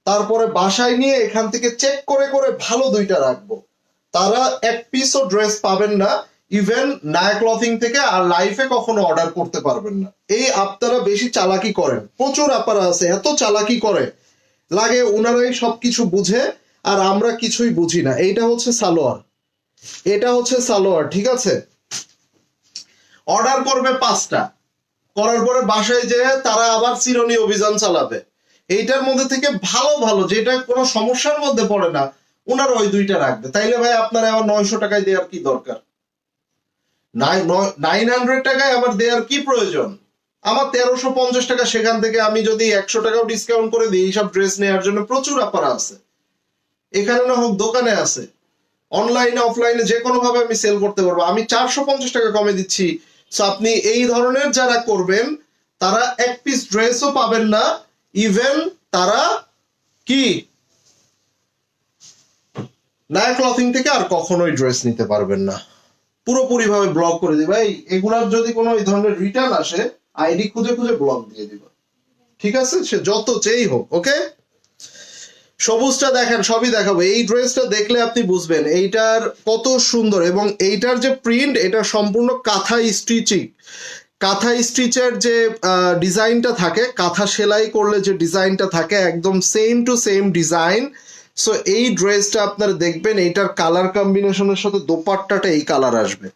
[SPEAKER 1] তারপরে বাসায় নিয়ে এখান থেকে চেক করে করে ভালো 2টা রাখবো, তারা এক পিসও ড্রেস পাবেন না। ইভেন নায়া ক্লথিং থেকে আর লাইফে কখনো অর্ডার করতে পারবেন না। এই আপনারা বেশি চালাকি করেন, প্রচুর আপারা আছে এত চালাকি করে, লাগে ওনারাই সবকিছু বুঝে আর আমরা কিছুই বুঝি না। এইটা হচ্ছে সালোয়ার, এটা হচ্ছে সালোয়ার। ঠিক আছে, অর্ডার করবে 5টা, করার পরে বাসায় যে তারা আবার চিরুনি অভিযান চালাবে। এইটার মধ্যে থেকে ভালো ভালো যেটা কোনো সমস্যার মধ্যে পড়ে না, ওনারা ওই 2টা রাখবে। তাইলে ভাই আপনার আবার 900 টাকায় দেওয়ার কি দরকার? 900 টাকায় আমার দেওয়ার কি প্রয়োজন? আমার 1350 টাকা, সেখান থেকে আমি যদি 100 টাকাও ডিসকাউন্ট করে দিই, এইসব ড্রেস নেওয়ার জন্য প্রচুর আপারা আছে। এখানে না হোক দোকানে আছে, অনলাইনে অফলাইনে যে কোনো ভাবে আমি সেল করতে পারবো। আমি 450 টাকা কমে দিচ্ছি। সো আপনি এই ধরনের যারা করবেন তারা এক পিস ড্রেসও পাবেন না। ইভেন তারা কি নায়া ক্লথিং থেকে আর কখনোই ড্রেস নিতে পারবেন না, পুরোপুরি ভাবে ব্লক করে দিবে। এই এগুলার যদি কোনো এই ধরনের রিটার্ন আসে, আইডি খুঁজে খুঁজে ব্লক দিয়ে দিবা। ঠিক আছে, সে যত চেয়েই হোক। ওকে, সবুজটা দেখেন, সবই দেখাবো। এই ড্রেসটা দেখলে আপনি বুঝবেন এইটার কত সুন্দর, এবং এইটার যে প্রিন্ট, এটা সম্পূর্ণ কাঁথা স্টিচিং। কাঁথা স্টিচের যে ডিজাইনটা থাকে, কাঁথা সেলাই করলে যে ডিজাইনটা থাকে, একদম same to same design. So এই ড্রেসটা আপনারা দেখবেন, এইটার কালার কম্বিনেশনের সাথে দোপাট্টাটা এই কালার আসবে,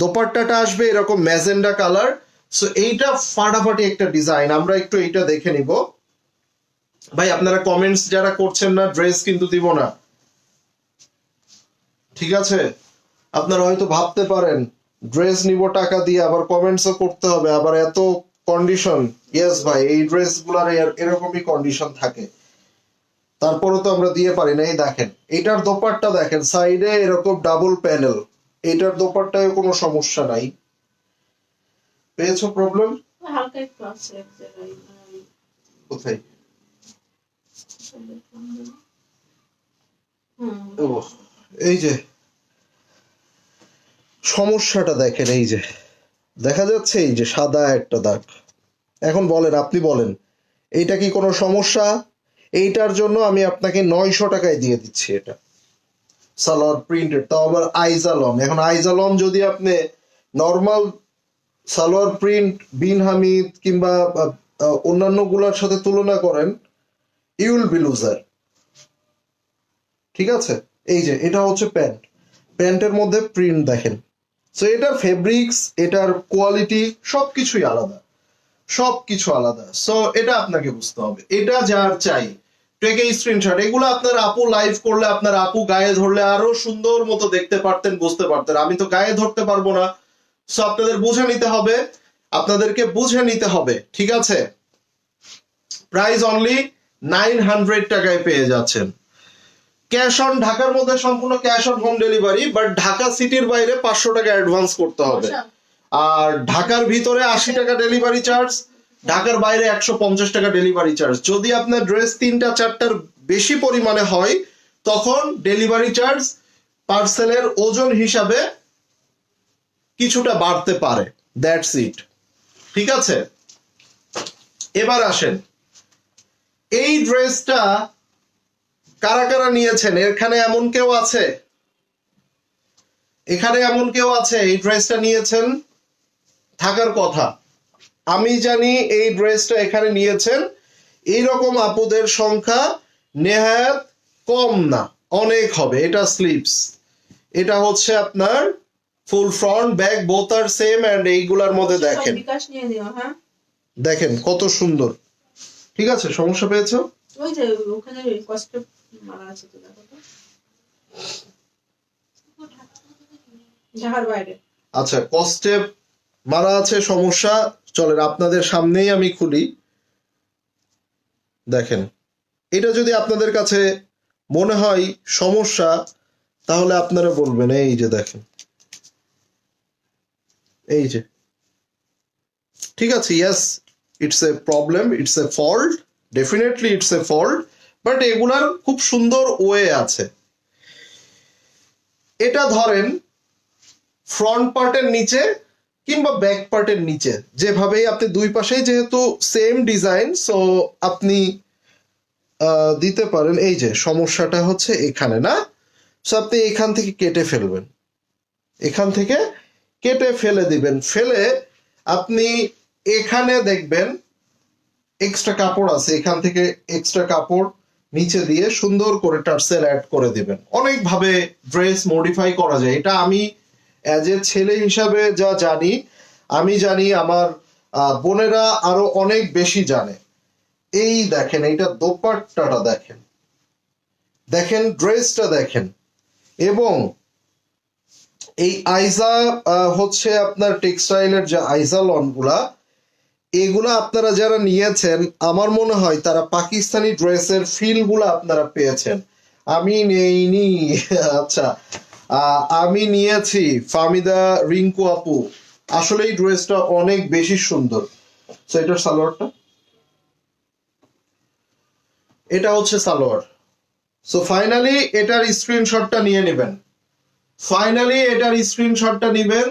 [SPEAKER 1] দোপাট্টাটা আসবে এরকম ম্যাজেন্ডা কালার। সো এইটা ফাটাফাটি একটা ডিজাইন। আমরা একটু এইটা দেখে নিব। ভাই আপনারা কমেন্টস যারা করছেন না, ড্রেস কিন্তু দিব না। ঠিক আছে, আপনারা হয়তো ভাবতে পারেন ড্রেস নিব টাকা দিয়ে, আবার কমেন্টসও করতে হবে, আবার এত কন্ডিশন। ইয়েস ভাই, এই ড্রেস গুলার এরকমই কন্ডিশন থাকে, তারপরে তো আমরা দিয়ে পারি না। এই দেখেন, এইটার দোপাট্টা দেখেন, সাইডে এরকম ডাবল প্যানেল। এইটার দোপাট্টায় কোনো সমস্যা নাই। পেয়েছো প্রবলেম?
[SPEAKER 2] হালকা একটু আছে এক জায়গায়,
[SPEAKER 1] কোথায়? ও, এই যে সমস্যাটা দেখেন, এই যে দেখা যাচ্ছে, এই যে সাদা একটা দাগ। এখন বলেন, আপনি বলেন, এইটা কি কোনো সমস্যা? এইটার জন্য আমি আপনাকে 900 টাকায় দিয়ে দিচ্ছি এটা, সালোয়ার প্রিন্টেড, তাও আবার আইজালম। এখন আইজালম যদি আপনি নর্মাল সালোয়ার প্রিন্ট বিন হামিদ কিংবা অন্যান্য গুলার সাথে তুলনা করেন, ইউ উইল বি লুজার। ঠিক আছে, এই যে এটা হচ্ছে প্যান্ট, প্যান্টের মধ্যে প্রিন্ট দেখেন। সো এটার ফেব্রিক্স, এটার কোয়ালিটি সবকিছুই আলাদা, সবকিছু আলাদা। সো এটা আপনাকে বুঝতে হবে। এটা যার চাই টেকে স্ক্রিনশট। এগুলো আপনার আপু লাইভ করলে, আপনার আপু গায়ে ধরলে আরো সুন্দর মতো দেখতে পারতেন, বুঝতে পারতেন। আমি তো গায়ে ধরতে পারবো না। সো আপনাদের বুঝে নিতে হবে, আপনাদেরকে বুঝে নিতে হবে। ঠিক আছে, প্রাইস অনলি 900 টাকায় পেয়ে যাচ্ছেন। ক্যাশ অন, ঢাকার মধ্যে সম্পূর্ণ cash on home delivery, but Dhaka সিটির বাইরে 500 টাকা অ্যাডভান্স করতে হবে। আর ঢাকার ভিতরে 80 টাকা ডেলিভারি চার্জ, ঢাকার বাইরে 150 টাকা ডেলিভারি চার্জ। যদি আপনার ড্রেস 3টা 4টার বেশি পরিমাণে হয়, তখন ডেলিভারি চার্জ পার্সেলের ওজন হিসাবে কিছুটা বাড়তে পারে। That's it. ঠিক আছে, এবার আসেন, এই ড্রেসটা কারা কারা নিয়েছেন? এখানে এমন কেউ আছে, এখানে এমন কেউ আছে এই ড্রেসটা নিয়েছেন? থাকার কথা। আমি জানি এই ড্রেসটা এখানে নিয়েছেন এইরকম আপুদের সংখ্যা নেহাত কম না, অনেক হবে। এটা স্লিভস, এটা হচ্ছে আপনার ফুল ফ্রন্ট ব্যাক বোথ আর সেম, এন্ড এইগুলার মধ্যে দেখেন,
[SPEAKER 2] বিকাশ নিয়ে দিও। হ্যাঁ,
[SPEAKER 1] দেখেন কত সুন্দর। ঠিক আছে, সমস্যা পেয়েছো?
[SPEAKER 2] ওই যে ওখানে কষ্ট মারা আছে তো, দেখো তো ঢাকার বাইরে।
[SPEAKER 1] আচ্ছা, কষ্টে মারা আছে, সমস্যা। চলেন আপনাদের সামনেই আমি খুলি, দেখেন। এটা যদি আপনাদের কাছে মনে হয় সমস্যা, তাহলে আপনারা বলবেন। এই যে দেখেন, এই যে, ঠিক আছে, yes, it's a problem, it's a fault, definitely it's a fault, but এগুলার খুব সুন্দর ওয়ে আছে। এটা ধরেন ফ্রন্ট পার্টের নিচে কিংবা ব্যাক পার্টের নিচে, যেভাবেই আপনি দুই পাশেই যেহেতু সেম ডিজাইন, সো আপনি দিতে পারেন। এই যে সমস্যাটা হচ্ছে এখানে, না? সো আপনি এখান থেকে কেটে ফেলবেন, এখান থেকে কেটে ফেলে দিবেন। ফেলে আপনি এখানে দেখবেন এক্সট্রা কাপড় আছে, এখান থেকে এক্সট্রা কাপড় নিচে দিয়ে সুন্দর করে টার্সেল অ্যাড করে দিবেন। অনেকভাবে ড্রেস মডিফাই করা যায়। এটা আমি অ্যাজ এ ছেলে হিসাবে যা জানি, আমি জানি, আমার বোনেরা আরো অনেক বেশি জানে। এই দেখেন, এইটা দোপাট্টাটা দেখেন, দেখেন ড্রেসটা দেখেন। এবং এই আইজা হচ্ছে আপনার টেক্সটাইলের যে আইজা লনগুলা, এগুলা আপনারা যারা নিয়েছেন, আমার মনে হয় তারা পাকিস্তানি ড্রেসের ফিল গুলা আপনারা পেয়েছেন। আমি নেইনি। আচ্ছা, আমি নিয়েছি ফামিদা রিঙ্কু আপু। আসলে এই ড্রেসটা অনেক বেশি সুন্দর। তো এটার সালোয়ারটা, এটা হচ্ছে সালোয়ার। সো ফাইনালি এটার স্ক্রিনশটটা নিয়ে নেবেন, ফাইনালি এটার স্ক্রিনশটটা নিবেন,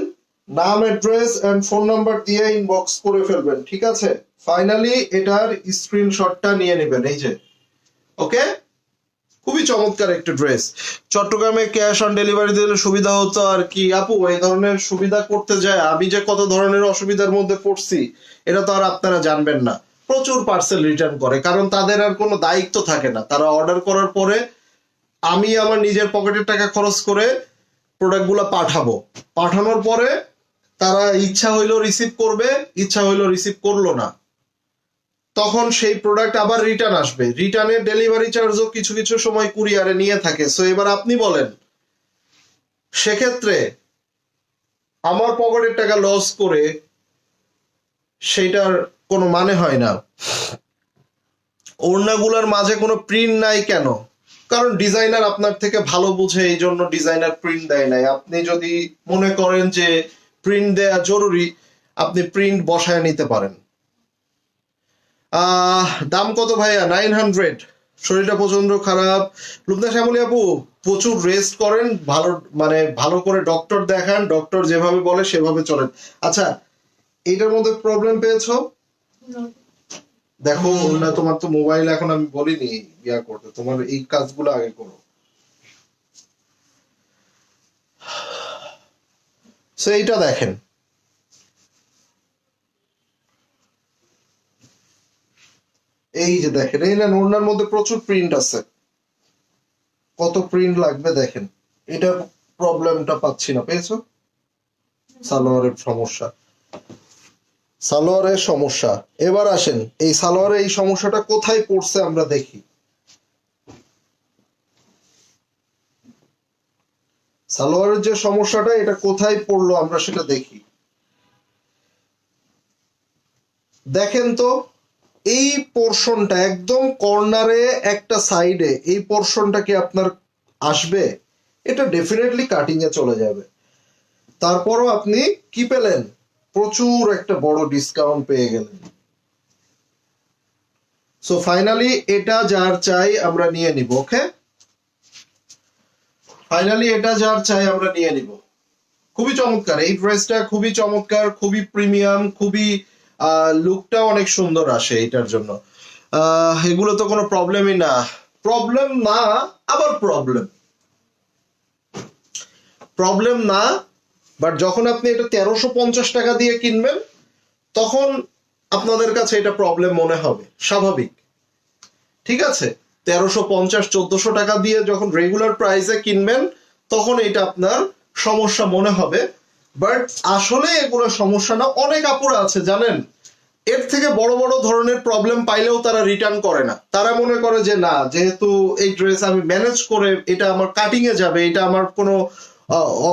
[SPEAKER 1] নাম, অ্যাড্রেস এন্ড ফোন নাম্বার দিয়ে ইনবক্স করে ফেলবেন। ঠিক আছে, ফাইনালি এটার স্ক্রিনশটটা নিয়ে নেবেন। এই যে, ওকে, খুবই চমৎকার একটা ড্রেস। চট্টগ্রামে ক্যাশ অন ডেলিভারি দিলে সুবিধা হতো আর কি আপু। এই ধরনের সুবিধা করতে যায় আমি যে কত ধরনের অসুবিধার মধ্যে পড়ছি, এটা তো আর আপনারা জানবেন না। প্রচুর পার্সেল রিটার্ন করে, কারণ তাদের আর কোনো দায়িত্ব থাকে না। তারা অর্ডার করার পরে আমি আমার নিজের পকেটের টাকা খরচ করে প্রোডাক্টগুলো পাঠাবো, পাঠানোর পরে তারা ইচ্ছা হইলো রিসিভ করবে, ইচ্ছা হইলো রিসিভ করলো না, তখন সেই প্রোডাক্ট আবার রিটার্ন আসবে। রিটার্নের ডেলিভারি চার্জও কিছু কিছু সময় কুরিয়ারে নিয়ে থাকে। সো এবার আপনি বলেন, সেক্ষেত্রে আমার পকেটের টাকা লস করে সেইটার কোনো মানে হয় না। ওড়নাগুলোর মাঝে কোনো প্রিন্ট নাই কেন? কারণ ডিজাইনার আপনার থেকে ভালো বুঝে, এই জন্য ডিজাইনার প্রিন্ট দেয় নাই। আপনি যদি মনে করেন যে প্রিন্ট দেয়া জরুরি, আপনি প্রিন্ট বসায় নিতে পারেন। দাম কত ভাইয়া? 900। শরীরটা প্রচন্ড খারাপ। লুবনা শ্যামলী আপু, প্রচুর রেস্ট করেন, ভালো মানে ভালো করে ডক্টর দেখান, ডক্টর যেভাবে বলে সেভাবে চলেন। আচ্ছা, এইটার মধ্যে প্রবলেম পেয়েছো? দেখো না, তোমার তো মোবাইল এখন আমি বলিনি ইয়া করতে, তোমার এই কাজগুলো আগে করো। সো এইটা দেখেন, এই যে দেখেন, এই না ওড়নার মধ্যে প্রচুর প্রিন্ট আছে, কত প্রিন্ট লাগবে দেখেন। এটার প্রবলেমটা পাচ্ছি না, পেয়েছো? সালোয়ারের সমস্যা, সালোয়ারের সমস্যা। এবার আসেন, এই সালোয়ারের এই সমস্যাটা কোথায় পড়ছে আমরা দেখি। সালোয়ারের যে সমস্যাটা, এটা কোথায় পড়লো আমরা সেটা দেখি। দেখেন তো, এই পোর্শনটা একদম কর্নারে একটা সাইডে, এই পোর্শনটা কি আপনার আসবে? এটা ডেফিনেটলি কাটিং এ চলে যাবে। তারপরও আপনি কি পেলেন? প্রচুর একটা বড় ডিসকাউন্ট পেয়ে গেলেন। সো ফাইনালি এটা যার চাই আমরা নিয়ে নিব। ওকে, ফাইনালি এটা যার চাই আমরা নিয়ে নিব। খুবই চমৎকার এই ড্রেসটা, খুবই চমৎকার, খুবই প্রিমিয়াম, খুবই লুকটা অনেক সুন্দর আসে এটার জন্য। এগুলো তো কোনো প্রবলেমই না। প্রবলেম না, আবার প্রবলেম, প্রবলেম না, বাট যখন আপনি এটা 1350 টাকা দিয়ে কিনবেন, তখন আপনাদের কাছে এটা প্রবলেম মনে হবে, স্বাভাবিক। ঠিক আছে, 1350-1400 টাকা দিয়ে যখন রেগুলার প্রাইসে কিনবেন তখন এটা আপনার সমস্যা মনে হবে, বাট আসলে এগুলো সমস্যা না। অনেক আপুরা আছে জানেন, এর থেকে বড় বড় ধরনের প্রবলেম পাইলেও তারা রিটার্ন করে না। তারা মনে করে যে না, যেহেতু এই ড্রেস আমি ম্যানেজ করে, এটা আমার কাটিং এ যাবে, এটা আমার কোনো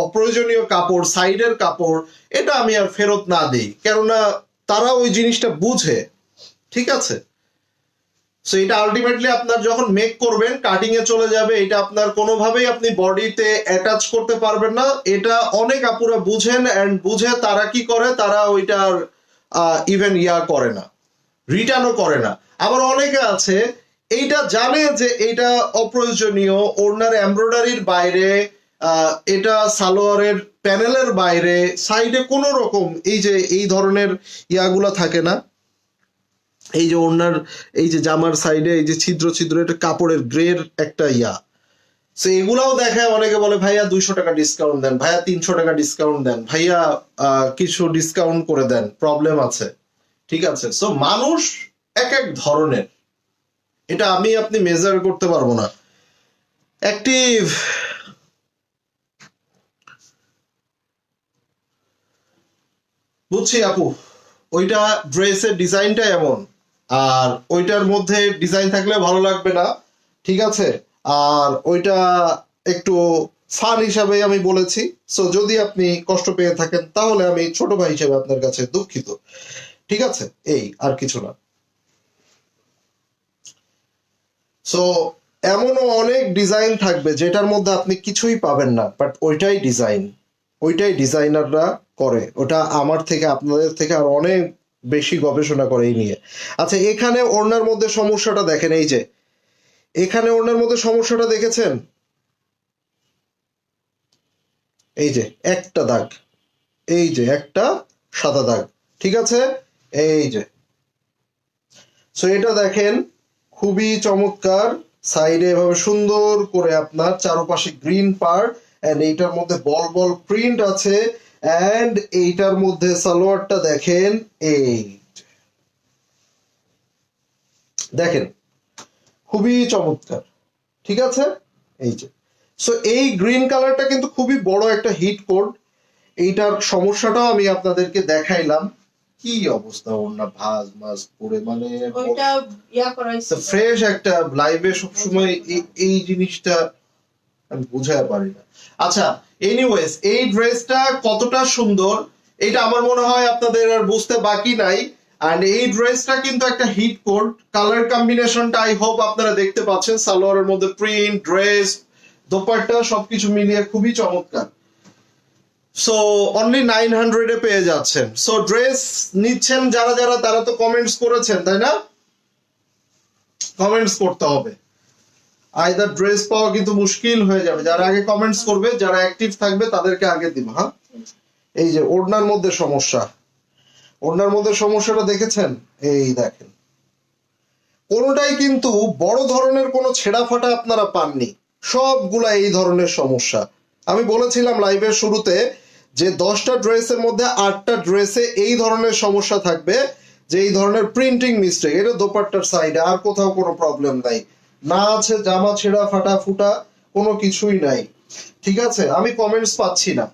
[SPEAKER 1] অপ্রয়োজনীয় কাপড়, সাইডের কাপড়, এটা আমি আর ফেরত না দিই, কেননা তারা ওই জিনিসটা বুঝে। ঠিক আছে, সো এটা আলটিমেটলি আপনার যখন মেক করবেন কাটিং এ চলে যাবে, এটা আপনার কোনোভাবেই আপনি বডিতে অ্যাটাচ করতে পারবেন না। এটা অনেক আপুরা বুঝেন, এন্ড বুঝে তারা কি করে, তারা ওইটার ইভেন করে না, রিটার্নও করে না। আবার অনেকে আছে এইটা জানে যে এটা অপ্রয়োজনীয়, ওড়নার এমব্রয়ডারির বাইরে, এটা সালোয়ারের প্যানেলের বাইরে, সাইডে কোনো রকম এই যে এই ধরনের ইয়াগুলা থাকে না, এই যে ওড়নার এই যে জামার সাইডে এই যে ছিদ্র ছিদ্র, এটা কাপড়ের গ্রের একটা সো এগুলাও দেখায়। অনেকে বলে ভাইয়া 200 টাকা ডিসকাউন্ট দেন, ভাইয়া 300 টাকা ডিসকাউন্ট দেন, ভাইয়া কিছু ডিসকাউন্ট করে দেন, প্রবলেম আছে। ঠিক আছে, সো মানুষ এক এক ধরনের, এটা আমি আপনি মেজার করতে পারবো না। অ্যাক্টিভ বুঝছি আপু, ওইটা ড্রেসের ডিজাইনটা এমন, আর ওইটার মধ্যে ডিজাইন থাকলে ভালো লাগবে না। ঠিক আছে, আর ওইটা একটু ফান হিসাবে আমি বলেছি। সো যদি আপনি কষ্ট পেয়ে থাকেন তাহলে আমি ছোট ভাই হিসেবে আপনার কাছে দুঃখিত। ঠিক আছে, এই আর কিছু না। সো এমনও অনেক ডিজাইন থাকবে যেটার মধ্যে আপনি কিছুই পাবেন না, বাট ওইটাই ডিজাইন, ওইটাই ডিজাইনাররা করে। ওটা আমার থেকে আপনাদের থেকে আর অনেক বেশি গবেষণা করে এই নিয়ে। আচ্ছা, এখানে ওড়নার মধ্যে সমস্যাটা দেখেন, এই যে এখানে ওড়নার মধ্যে সমস্যাটা দেখেছেন, এই যে একটা দাগ, এই যে একটা সাদা দাগ। ঠিক আছে, এই যে, সো এটা দেখেন খুবই চমৎকার, সাইডে এভাবে সুন্দর করে আপনার চারপাশে গ্রিন পার্ট, এন্ড এইটার মধ্যে বল বল প্রিন্ট আছে, এন্ড এইটার মধ্যে সালোয়ারটা দেখেন, এই দেখেন খুবই চমৎকার। ঠিক আছে, এই যে, সো এই গ্রিন কালারটা কিন্তু খুবই বড় একটা হিট কোড। এইটার সমস্যাটাও আমি আপনাদেরকে দেখাইলাম। কি অবস্থা, ওনা ভাজ মাছ পড়ে, মানে
[SPEAKER 2] ওইটা করা হয়েছে
[SPEAKER 1] ফ্রেশ একটা লাইভে সবসময় এই জিনিসটা আমি বুঝাতে পারি না। আচ্ছা, এনিওয়েজ, এই ড্রেসটা কতটা সুন্দর এটা আমার মনে হয় আপনাদের আর বুঝতে বাকি নাই। আর এই ড্রেসটা কিন্তু একটা হিট কোড, কালার কম্বিনেশনটা আই হোপ আপনারা দেখতে পাচ্ছেন, সালোয়ারের মধ্যে প্রিন্ট, ড্রেস, দোপাট্টা সবকিছু মিলিয়ে খুবই চমৎকার। সো অনলি 900 এ পেয়ে যাচ্ছেন। সো ড্রেস নিচ্ছেন যারা যারা, তারা তো কমেন্টস করেছেন তাই না? কমেন্টস করতে হবে, আইদার ড্রেস পাওয়া কিন্তু মুশকিল হয়ে যাবে। যারা আগে কমেন্টস করবে, যারা অ্যাক্টিভ থাকবে তাদেরকে আগে দিব। হ্যাঁ, এই যে ওড়নার মধ্যে সমস্যা, ওড়নার মধ্যে সমস্যাটা দেখেছেন, এই দেখেন কোনোটাই কিন্তু বড় ধরনের কোনো ছেঁড়া ফাটা আপনারা পাননি, সবগুলা এই ধরনের সমস্যা। আমি বলেছিলাম লাইভের শুরুতে যে 10টা ড্রেসের মধ্যে 8টা ড্রেসে এই ধরনের সমস্যা থাকবে, যে এই ধরনের প্রিন্টিং মিস্টেক। এটা দোপাট্টার সাইডে, আর কোথাও কোনো প্রবলেম নাই, না আছে জামা ছেঁড়া ফাটা ফুটা, কোনো কিছুই নাই। ঠিক আছে, আমি কমেন্টস পাচ্ছি না,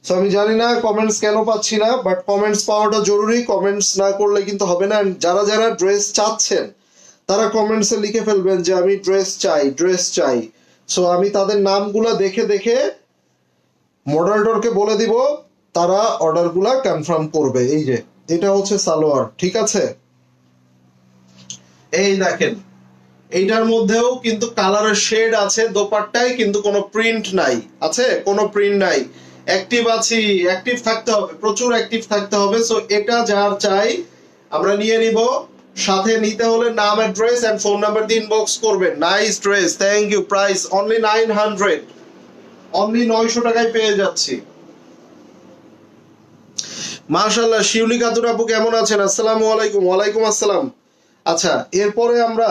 [SPEAKER 1] সো আমি জানি না কমেন্টস কেন পাচ্ছি না, বাট কমেন্টস পাওয়াটা জরুরি। কমেন্টস না করলে কিন্তু হবে না। যারা যারা ড্রেস চাচ্ছেন তারা কমেন্টসে লিখে ফেলবেন যে আমি ড্রেস চাই, ড্রেস চাই। সো আমি তাদের নামগুলা দেখে দেখে মডারেটরকে বলে দিব, তারা অর্ডারগুলা কনফার্ম করবে। এই যে এটা হচ্ছে সালোয়ার। ঠিক আছে, এই দেখেন এইটার মধ্যেও কিন্তু কালারের শেড আছে, দোপাট্টায় কিন্তু কোনো প্রিন্ট নাই, আছে কোনো প্রিন্ট নাই। অ্যাক্টিভ আছি, অ্যাক্টিভ থাকতে হবে, প্রচুর অ্যাক্টিভ থাকতে হবে। সো এটা যার চাই আমরা নিয়ে নিব। সাথে নিতে হলে নাম, অ্যাড্রেস এন্ড ফোন নাম্বার দিয়ে ইনবক্স করবেন। Nice dress, thank you. Price only 900, only 900 টাকায় পেয়ে যাচ্ছি। মাশাআল্লাহ, শিউলি খাতুন আপু কেমন আছেন? আসসালামু আলাইকুম। ওয়ালাইকুম আসসালাম। আচ্ছা, এরপরে আমরা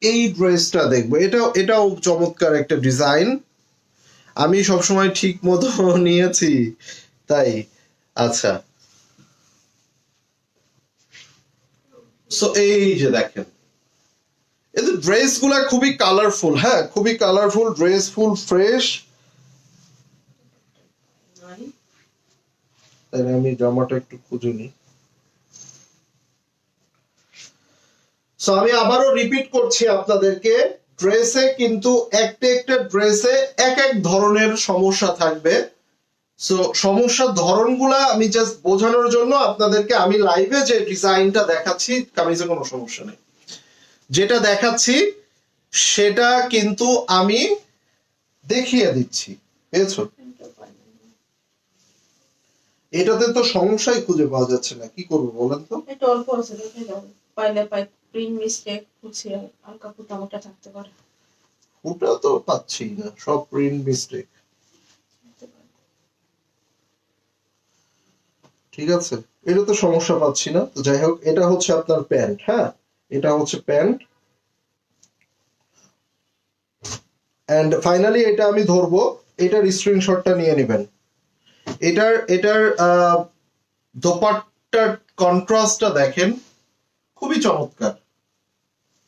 [SPEAKER 1] এই ড্রেসটা দেখবো। এটাও চমৎকার একটা ডিজাইন, আমি সবসময় ঠিক মতো নিয়েছি তাই। আচ্ছা, সো এই যে দেখেন, এই ড্রেস গুলা খুবই কালারফুল, হ্যাঁ খুবই কালারফুল ড্রেস, ফুল ফ্রেশ।
[SPEAKER 2] নাই
[SPEAKER 1] তাই আমি জামাটা একটু খুঁজে নিই। সো আমি আবারও রিপিট করছি আপনাদেরকে, ড্রেসে কিন্তু একটা একটা ড্রেসে এক এক ধরনের সমস্যা থাকবে। সো সমস্যার ধরনগুলা আমি জাস্ট বোঝানোর জন্য আপনাদেরকে আমি লাইভে যে ডিজাইনটা দেখাচ্ছি, কামিজে কোনো সমস্যা নেই, যেটা দেখাচ্ছি সেটা কিন্তু আমি দেখিয়ে দিচ্ছি, বুঝেছো?
[SPEAKER 2] প্রিন্টও পাই না।
[SPEAKER 1] এটাতে তো সমস্যাই খুঁজে পাওয়া যাচ্ছে না, কি করবো বলেন তো?
[SPEAKER 2] এটা অল্প আছে, দেখে যাও। পাইলে পাই, প্রিন্ট মিস্টেক হচ্ছে, হালকা ফুটা মোটা থাকতে পারে।
[SPEAKER 1] ওটা তো পাচ্ছি না, সব প্রিন্ট মিস্টেক।
[SPEAKER 2] হতে পারে।
[SPEAKER 1] ঠিক আছে, এটা তো সমস্যা পাচ্ছি না। তো যাই হোক, এটা হচ্ছে আপনার প্যান্ট, হ্যাঁ এটা হচ্ছে প্যান্ট। এন্ড ফাইনালি এটা আমি ধরবো, এটার স্ক্রিনশটটা নিয়ে নেবেন। এটার দোপাট্টার কন্ট্রাস্টটা দেখেন, খুবই চমৎকার,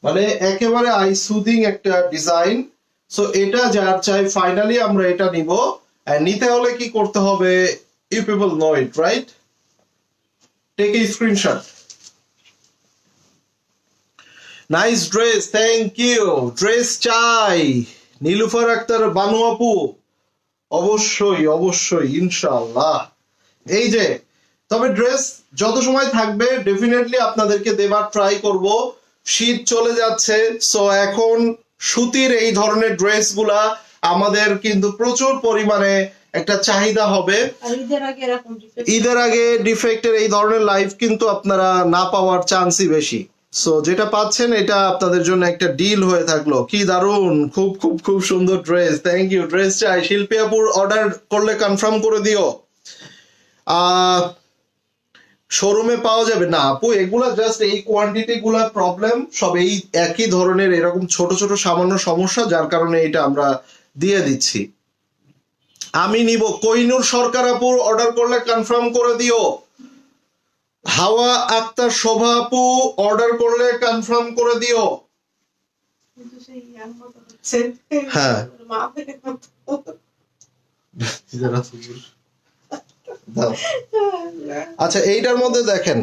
[SPEAKER 1] মানে একেবারে আই সুদিং একটা ডিজাইন। সো এটা যার চাই ফাইনালি আমরা এটা নিব। আর নিতে হলে কি করতে হবে, you people know it right, take a screenshot. Nice dress, thank you. Dress চাই নীলুফার আক্তার বানু আপু, অবশ্যই অবশ্যই ইনশাআল্লাহ। এই যে, তবে ড্রেস যত সময় থাকবে ডেফিনেটলি আপনাদেরকে দেবার ট্রাই করব। শীত চলে যাচ্ছে, সো এখন সুতির এই ধরনের ড্রেসগুলা আমাদের কিন্তু প্রচুর পরিমাণে একটা চাহিদা হবে।
[SPEAKER 2] আর ঈদের আগে এরকম defect
[SPEAKER 1] ঈদের আগে ডিফেক্টের এই ধরনের লাইভ কিন্তু আপনারা না পাওয়ার চান্সই বেশি। সো যেটা পাচ্ছেন এটা আপনাদের জন্য একটা ডিল হয়ে থাকলো। কি দারুন, খুব খুব খুব সুন্দর ড্রেস, থ্যাংক ইউ। ড্রেস চাই, শিল্পী আপুর অর্ডার করলে কনফার্ম করে দিও। শোরুমে পাওয়া যাবে না আপু, এগুলা জাস্ট এই কোয়ান্টিটি গুলা প্রবলেম, সব এই একই ধরনের এরকম ছোট ছোট সামান্য সমস্যা, যার কারণে এটা আমরা দিয়ে দিচ্ছি। আমি নিব, কইনুর সরকার আপুর অর্ডার করলে কনফার্ম করে দিও। হাওয়া আক্তার শোভা আপু অর্ডার করলে কনফার্ম করে দিও।
[SPEAKER 2] কিন্তু সেই ইয়ার মতো হচ্ছে।
[SPEAKER 1] হ্যাঁ।
[SPEAKER 2] মাপের মতো।
[SPEAKER 1] দাও। আচ্ছা, এইটার মধ্যে দেখেন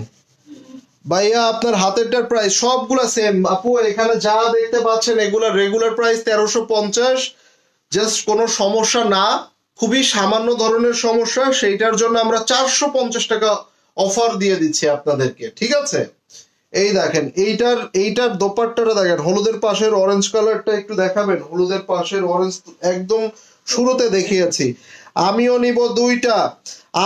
[SPEAKER 1] ভাইয়া, আপনার হাতেরটার প্রাইস সবগুলা সেম আপু, এখানে যা দেখতে পাচ্ছেন এগুলা রেগুলার প্রাইস 1350। জাস্ট কোনো সমস্যা না, খুবই সামান্য ধরনের সমস্যা, সেইটার জন্য আমরা 450 টাকা অফার দিয়ে দিচ্ছি আপনাদেরকে, ঠিক আছে? এই দেখেন, এইটার দোপাট্টাটা দেখেন, হলুদের পাশের অরেঞ্জ কালারটা একটু দেখাবেন। হলুদের পাশের অরেঞ্জ একদম শুরুতে দেখিয়েছি। আমিও নিব দুইটা।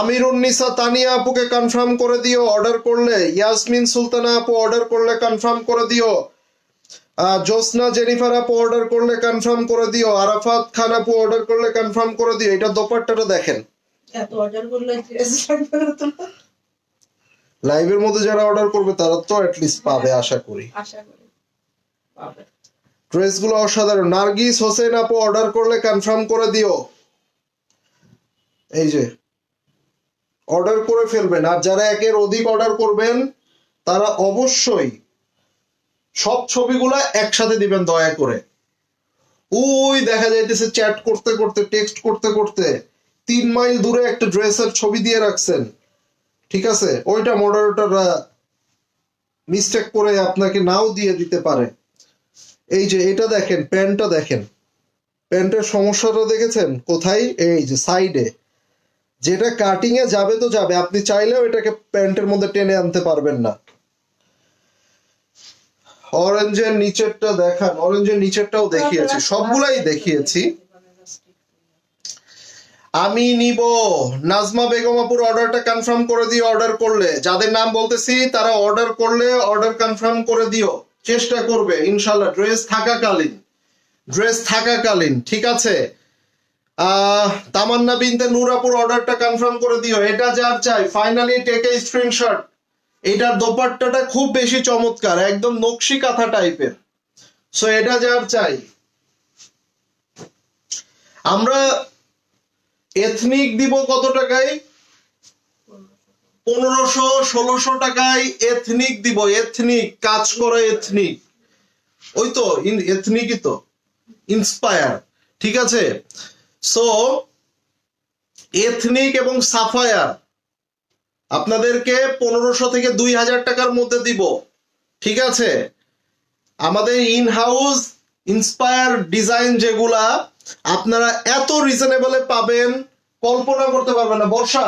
[SPEAKER 1] আমিরুন্নিসা তানিয়া আপুকে কনফার্ম করে দিও অর্ডার করলে। ইয়াসমিন সুলতানা আপু অর্ডার করলে কনফার্ম করে দিও। জোসনা জেনিফার আপু অর্ডার করলে কনফার্ম করে দিও। আরাফাত খান আপু অর্ডার করলে কনফার্ম করে দিও। এটা দোপাট্টাটা দেখেন।
[SPEAKER 2] এত অর্ডার করলে ড্রেস লাগবে না তো?
[SPEAKER 1] লাইভের মধ্যে যারা অর্ডার করবে তারা তো অ্যাটলিস্ট পাবে আশা করি।
[SPEAKER 2] আশা করি পাবে।
[SPEAKER 1] ড্রেসগুলো অসাধারণ। নার্গিস হোসেন আপু অর্ডার করলে কনফার্ম করে দিও। এই যে অর্ডার করে ফেলবেন, আর যারা একের অধিক অর্ডার করবেন তারা অবশ্যই সব ছবিগুলা একসাথে দিবেন দয়া করে। ওই দেখা যাইতেছে চ্যাট করতে করতে, টেক্সট করতে করতে 3 মাইল দূরে একটা ড্রেসের ছবি দিয়ে রাখছেন, ঠিক আছে? ওইটা মডারেটররা মিস্টেক করে আপনাকে নাও দিয়ে দিতে পারে। এই যে এটা দেখেন, প্যান্টটা দেখেন, প্যান্টের সমস্যাটা দেখেছেন কোথায়? এই যে সাইডে, যেটা কাটিং এ যাবে তো যাবে, আপনি চাইলেও এটাকে প্যান্টের মধ্যে টেনে আনতে পারবেন না। অরেঞ্জের নিচেরটা দেখান, অরেঞ্জের নিচেরটাও দেখিয়েছি, সবগুলাই দেখিয়েছি। আমি নিব। নাজমা বেগম আপুর অর্ডারটা কনফার্ম করে দিও অর্ডার করলে। যাদের নাম বলতেছি তারা অর্ডার করলে অর্ডার কনফার্ম করে দিও, চেষ্টা করবে ইনশাল্লাহ ড্রেস থাকাকালীন, ঠিক আছে? তামান্না বিনতে নূর আপুর অর্ডারটা কনফার্ম করে দিও। এটা যার চাই ফাইনালি টেক এ স্ক্রিনশট। এটার দোপাট্টাটা খুব বেশি চমৎকার, একদম নকশি কাঁথা টাইপের। সো এটা যার চাই। আমরা এথনিক দিব কত টাকায়? 1500-1600 টাকায় এথনিক দিব, এথনিক কাজ করা এথনিক, ওই তো এথনিকই তো ইন্সপায়ার, ঠিক আছে। সো এথনিক এবং সাফায়ার আপনাদেরকে 1500 থেকে 2000 টাকার মধ্যে দিব, ঠিক আছে। আমাদের ইন হাউস ইন্সপায়ার ডিজাইন যেগুলা আপনারা এত রিজনেবলে পাবেন কল্পনা করতে পারবেন না। বর্ষা,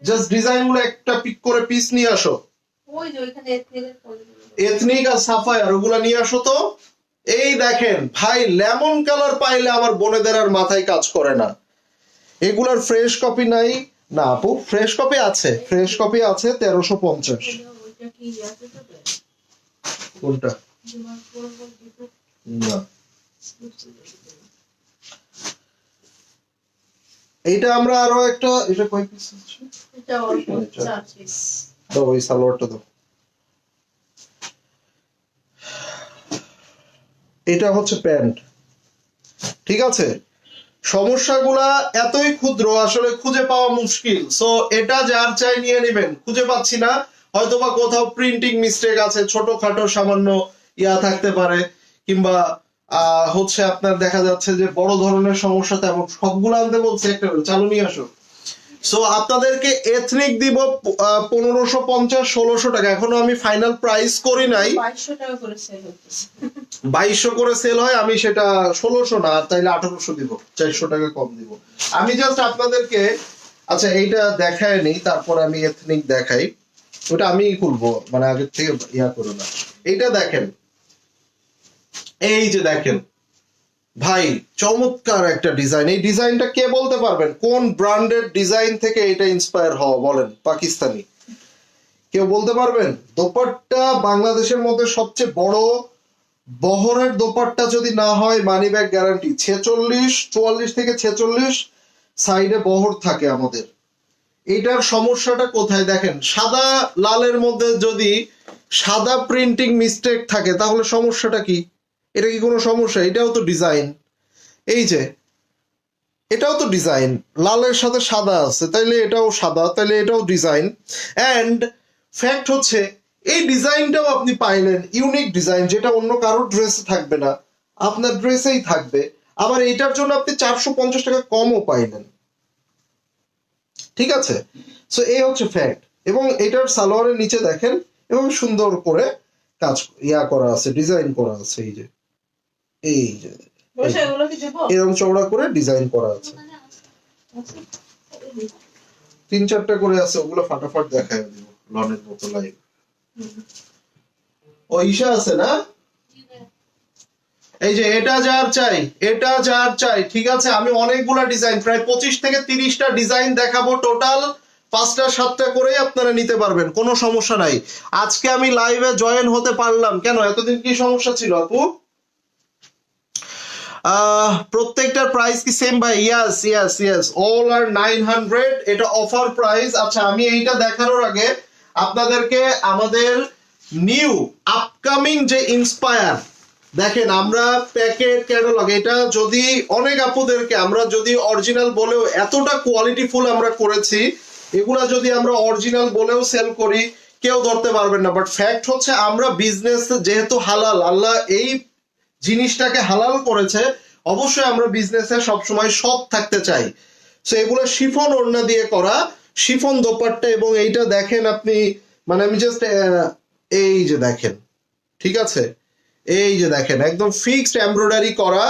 [SPEAKER 1] জাস্ট ডিজাইন গুলো একটা পিক করে পিস নিয়ে আসো,
[SPEAKER 2] ওই যে ওইখানে
[SPEAKER 1] এথনিক আর সাফায়ার ওগুলা নিয়ে আসো তো। এই দেখেন ভাই, লেমন কালার পাইলে আমার বোনেদের আর মাথায় কাজ করে না। এগুলার ফ্রেশ কপি নাই না আপু? ফ্রেশ কপি আছে, ফ্রেশ কপি আছে 1350।
[SPEAKER 2] ওইটা কি আছে তো
[SPEAKER 1] কোনটা? না, এইটা আমরা আরো একটা, এটা কয় পিস আছে?
[SPEAKER 2] এটা অল্প 4 পিস।
[SPEAKER 1] দাও ওই সালোয়ারটা দাও। এটা হচ্ছে প্যান্ট, ঠিক আছে। সমস্যাগুলা এতই ক্ষুদ্র, আসলে খুঁজে পাওয়া মুশকিল। সো এটা যার চাই নিয়ে নেবেন, খুঁজে পাচ্ছি না, হয়তোবা কোথাও প্রিন্টিং মিস্টেক আছে, ছোটখাটো সামান্য ইয়া থাকতে পারে, কিংবা হচ্ছে আপনার দেখা যাচ্ছে যে বড় ধরনের সমস্যা, তেমন সবগুলো আনতে বলছে একটা চালু নিয়ে আসো। সো আপনাদেরকে এথনিক দিব 1550-1600 টাকা। এখনো আমি ফাইনাল প্রাইস করি নাই,
[SPEAKER 2] 2200 টাকা করে সেল হচ্ছে।
[SPEAKER 1] 2200 করে সেল হয়, আমি সেটা 1600 না, তাইলে 1800 দিব, 400 টাকা কম দিব। আমি জাস্ট আপনাদেরকে, আচ্ছা এইটা দেখায় নেই, তারপর আমি এথনিক দেখাই, ওটা আমি খুলবো, মানে আগের থেকে ইয়া করো না। এইটা দেখেন, এই যে দেখেন ভাই, চমৎকার একটা ডিজাইন। এই ডিজাইনটা কে বলতে পারবেন কোন ব্র্যান্ডেড ডিজাইন থেকে এটা ইন্সপায়ার হওয়া? বলেন, পাকিস্তানি কেউ বলতে পারবেন? দোপাট্টা বাংলাদেশের মধ্যে সবচেয়ে বড় বহরের দোপাট্টা যদি না হয় মানি ব্যাগ গ্যারান্টি। 44 থেকে 46 সাইডে বহর থাকে আমাদের। এইটার সমস্যাটা কোথায় দেখেন, সাদা লালের মধ্যে যদি সাদা প্রিন্টিং মিস্টেক থাকে তাহলে সমস্যাটা কি? এটা কি কোনো সমস্যা? এটাও তো ডিজাইন, এই যে এটাও তো ডিজাইন, লালের সাথে সাদা আছে, তাইলে এটাও সাদা, তাইলে এটাও ডিজাইন। অ্যান্ড ফ্যাক্ট হচ্ছে এই ডিজাইনটাও আপনি পাইলেন, ইউনিক ডিজাইন, যেটা অন্য কারোর ড্রেসে থাকবে না, আপনার ড্রেসেই থাকবে। আবার এইটার জন্য আপনি 450 টাকা কমও পাইলেন, ঠিক আছে। সো এই হচ্ছে ফ্যাক্ট। এবং এটার সালোয়ারের নিচে দেখেন এবং সুন্দর করে কাজ ইয়া করা আছে, ডিজাইন করা আছে, এই যে
[SPEAKER 2] বসে এগুলো কি দেব?
[SPEAKER 1] এরকম চওড়া করে ডিজাইন করা আছে, 3-4টা করে আছে, ওগুলো ফাটাফাট দেখায় দিব লনের মতো লাইভ। ও ঈশা আছে না? এই যে এটা যার চাই, এটা যার চাই, ঠিক আছে। আমি অনেকগুলা ডিজাইন, প্রায় 25 থেকে 30টা ডিজাইন দেখাবো, টোটাল 5টা-7টা করে আপনারা নিতে পারবেন, কোনো সমস্যা নাই। আজকে আমি লাইভে জয়েন হতে পারলাম কেন? এতদিন কি সমস্যা ছিল আপু? প্রত্যেকটার প্রাইস কি সেম ভাই? ইয়াস ইয়াস ইয়াস, অল আর 900, এটা অফার প্রাইস। আচ্ছা, আমি এইটা দেখানোর আগে আপনাদেরকে আমাদের নিউ আপকামিং যে ইন্সপায়ার দেখেন, আমরা প্যাকেট ক্যাটালগ, এটা যদি অনেক আপুদেরকে আমরা যদি অরিজিনাল বলেও এতটা কোয়ালিটিফুল আমরা করেছি, এগুলা যদি আমরা অরিজিনাল বলেও সেল করি কেউ ধরতে পারবেন না। বাট ফ্যাক্ট হচ্ছে আমরা বিজনেস যেহেতু হালাল, আল্লাহ এই জিনিসটাকে হালাল করেছে, অবশ্যই আমরা বিজনেসে সবসময় সৎ থাকতে চাই। সো এগুলো শিফন ওড়না দিয়ে করা, শিফন দোপাট্টা। এবং এইটা দেখেন আপনি, মানে আমি জাস্ট এই যে দেখেন, ঠিক আছে, এই যে দেখেন একদম ফিক্সড এমব্রয়ডারি করা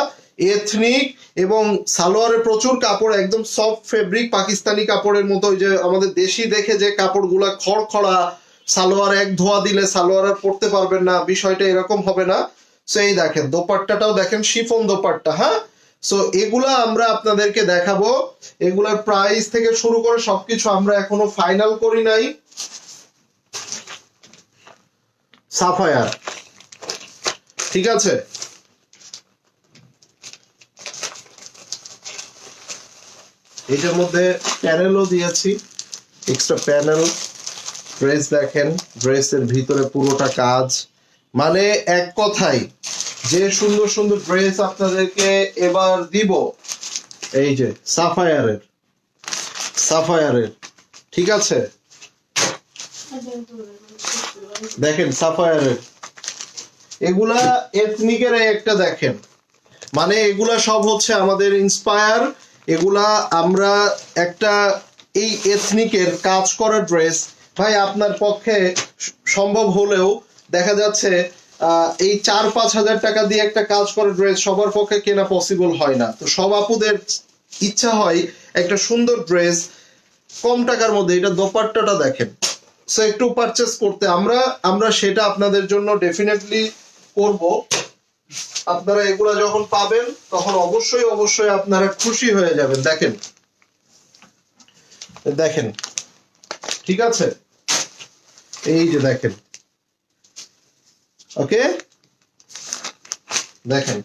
[SPEAKER 1] এথনিক, এবং সালোয়ারে প্রচুর কাপড়, একদম সফট ফেব্রিক, পাকিস্তানি কাপড়ের মতো। ওই যে আমাদের দেশি দেখে যে কাপড়গুলা খড়খড়া, সালোয়ার এক ধোয়া দিলে সালোয়ার আর পরতে পারবেন না, বিষয়টা এরকম হবে না। সো এই দেখেন দোপাট্টাটাও দেখেন, শিফন দোপাট্টা। হ্যাঁ, সো এগুলা আমরা আপনাদেরকে দেখাবো, এগুলার প্রাইস থেকে শুরু করে সবকিছু আমরা এখনো ফাইনাল করি নাই। সাফায়ার, ঠিক আছে। এটার মধ্যে প্যানেলও দিয়েছি, এক্সট্রা প্যানেল। ড্রেস দেখেন, ড্রেসের ভিতরে পুরোটা কাজ, মানে এক কথাই যে সুন্দর সুন্দর ড্রেস আপনাদেরকে এবার দিব। এই যে সাফায়ারের, ঠিক আছে। দেখেন সাফায়ারের, এগুলা এথনিকের একটা দেখেন, মানে এগুলা সব হচ্ছে আমাদের ইন্সপায়ার। এগুলা আমরা একটা এই এথনিকের কাজ করা ড্রেস, ভাই আপনার পক্ষে সম্ভব হলেও দেখা যাচ্ছে এই 4-5 হাজার টাকা দিয়ে একটা কাজ করা ড্রেস সবার পক্ষে কেনা পসিবল হয় না। তো সব আপুদের ইচ্ছা হয় একটা সুন্দর ড্রেস কম টাকার মধ্যে। এটা দোপাট্টাটা দেখেন, সো একটু পারচেস করতে আমরা সেটা আপনাদের জন্য ডেফিনেটলি করব। আপনারা এগুলা যখন পাবেন তখন অবশ্যই অবশ্যই আপনারা খুশি হয়ে যাবেন। দেখেন দেখেন, ঠিক আছে, এই যে দেখেন, ওকে দেখেন।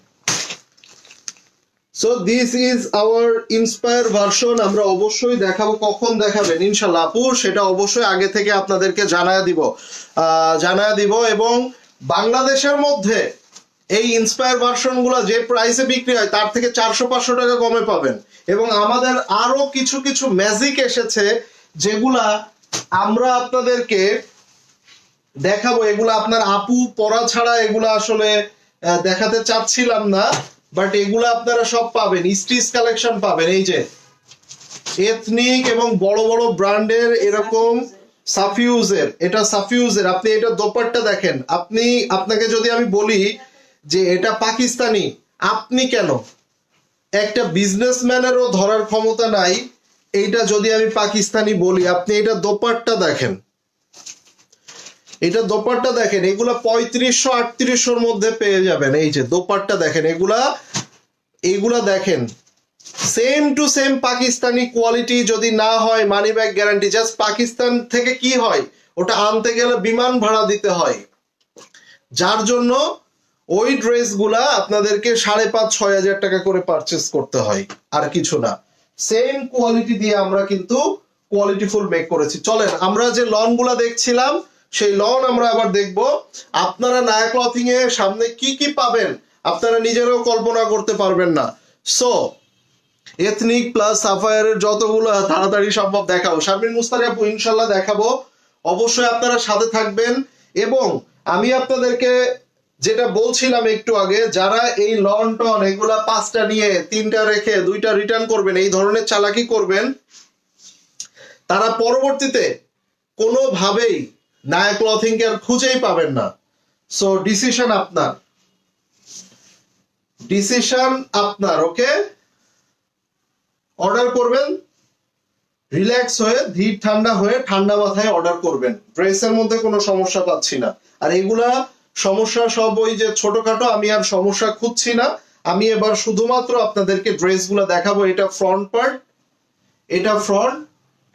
[SPEAKER 1] So this is our inspire version. আমরা অবশ্যই দেখাবো, কখন দেখাবেন ইনশাল্লাহ আপু সেটা অবশ্যই আগে থেকে আপনাদেরকে জানায় দিব। এবং বাংলাদেশের মধ্যে এই ইন্সপায়ার ভার্সন গুলা যে প্রাইসে বিক্রি হয় তার থেকে 400-500 টাকা কমে পাবেন। এবং আমাদের আরো কিছু কিছু ম্যাজিক এসেছে যেগুলা আমরা আপনাদেরকে দেখাবো। এগুলা আপনার আপু পড়া ছাড়া এগুলা আসলে দেখাতে চাচ্ছিলাম না, বাট এগুলা আপনারা সব পাবেন, স্টিচ কালেকশন পাবেন। এই যে এথনিক এবং বড় বড় ব্র্যান্ডের এরকম সাফিউজের, এটা সাফিউজের, আপনি এটা দোপাট্টা দেখেন। আপনাকে যদি আমি বলি যে এটা পাকিস্তানি, আপনি কেন, একটা বিজনেসম্যানেরও ধরার ক্ষমতা নাই এইটা যদি আমি পাকিস্তানি বলি। আপনি এটা দোপাট্টা দেখেন, এটা দোপাট্টা দেখেন, এগুলা 3500-3800 মধ্যে পেয়ে যাবেন। এই যে দোপাট্টা দেখেন, এগুলা দেখেন same to same Pakistani quality. যদি না হয় money back guarantee. Just Pakistan থেকে কি হয়, ওটা আনতে গেলে বিমান ভাড়া দিতে হয়, যার জন্য ওই ড্রেসগুলা আপনাদেরকে 5,500-6 হাজার টাকা করে পারচেস করতে হয়, আর কিছু না। সেম কোয়ালিটি দিয়ে আমরা কিন্তু কোয়ালিটিফুল মেক করেছি। চলেন আমরা যে লন গুলা দেখছিলাম সেই লন আমরা আবার দেখব। আপনারা নায়া ক্লথিং এ সামনে কি কি পাবেন আপনারা নিজেরাও কল্পনা করতে পারবেন না। সো এথনিক প্লাস সাফায়ারের যতগুলো তাড়াতাড়ি সম্ভব দেখাবো। শারমিন মুস্তারি আপু ইনশাল্লাহ দেখাবো, অবশ্যই আপনারা সাথে থাকবেন। এবং আমি আপনাদেরকে যেটা বলছিলাম একটু আগে, যারা এই লন টন এগুলা 5টা নিয়ে 3টা রেখে 2টা রিটার্ন করবেন, এই ধরনের চালাকি করবেন, তারা পরবর্তীতে কোনোভাবেই নায়া ক্লথিং কে আর খুঁজেই পাবেন না। সো ডিসিশন আপনার। ওকে, অর্ডার করবেন রিল্যাক্স হয়ে, ধীর ঠান্ডা হয়ে, ঠান্ডা মাথায় অর্ডার করবেন। ড্রেসের মধ্যে কোনো সমস্যা পাচ্ছি না। আর এগুলা সমস্যা সব ওই যে ছোটখাটো, আমি আর সমস্যা খুঁজছি না। আমি এবার শুধুমাত্র আপনাদেরকে ড্রেসগুলো দেখাবো। এটা ফ্রন্ট পার্ট, এটা ফ্রন্ট,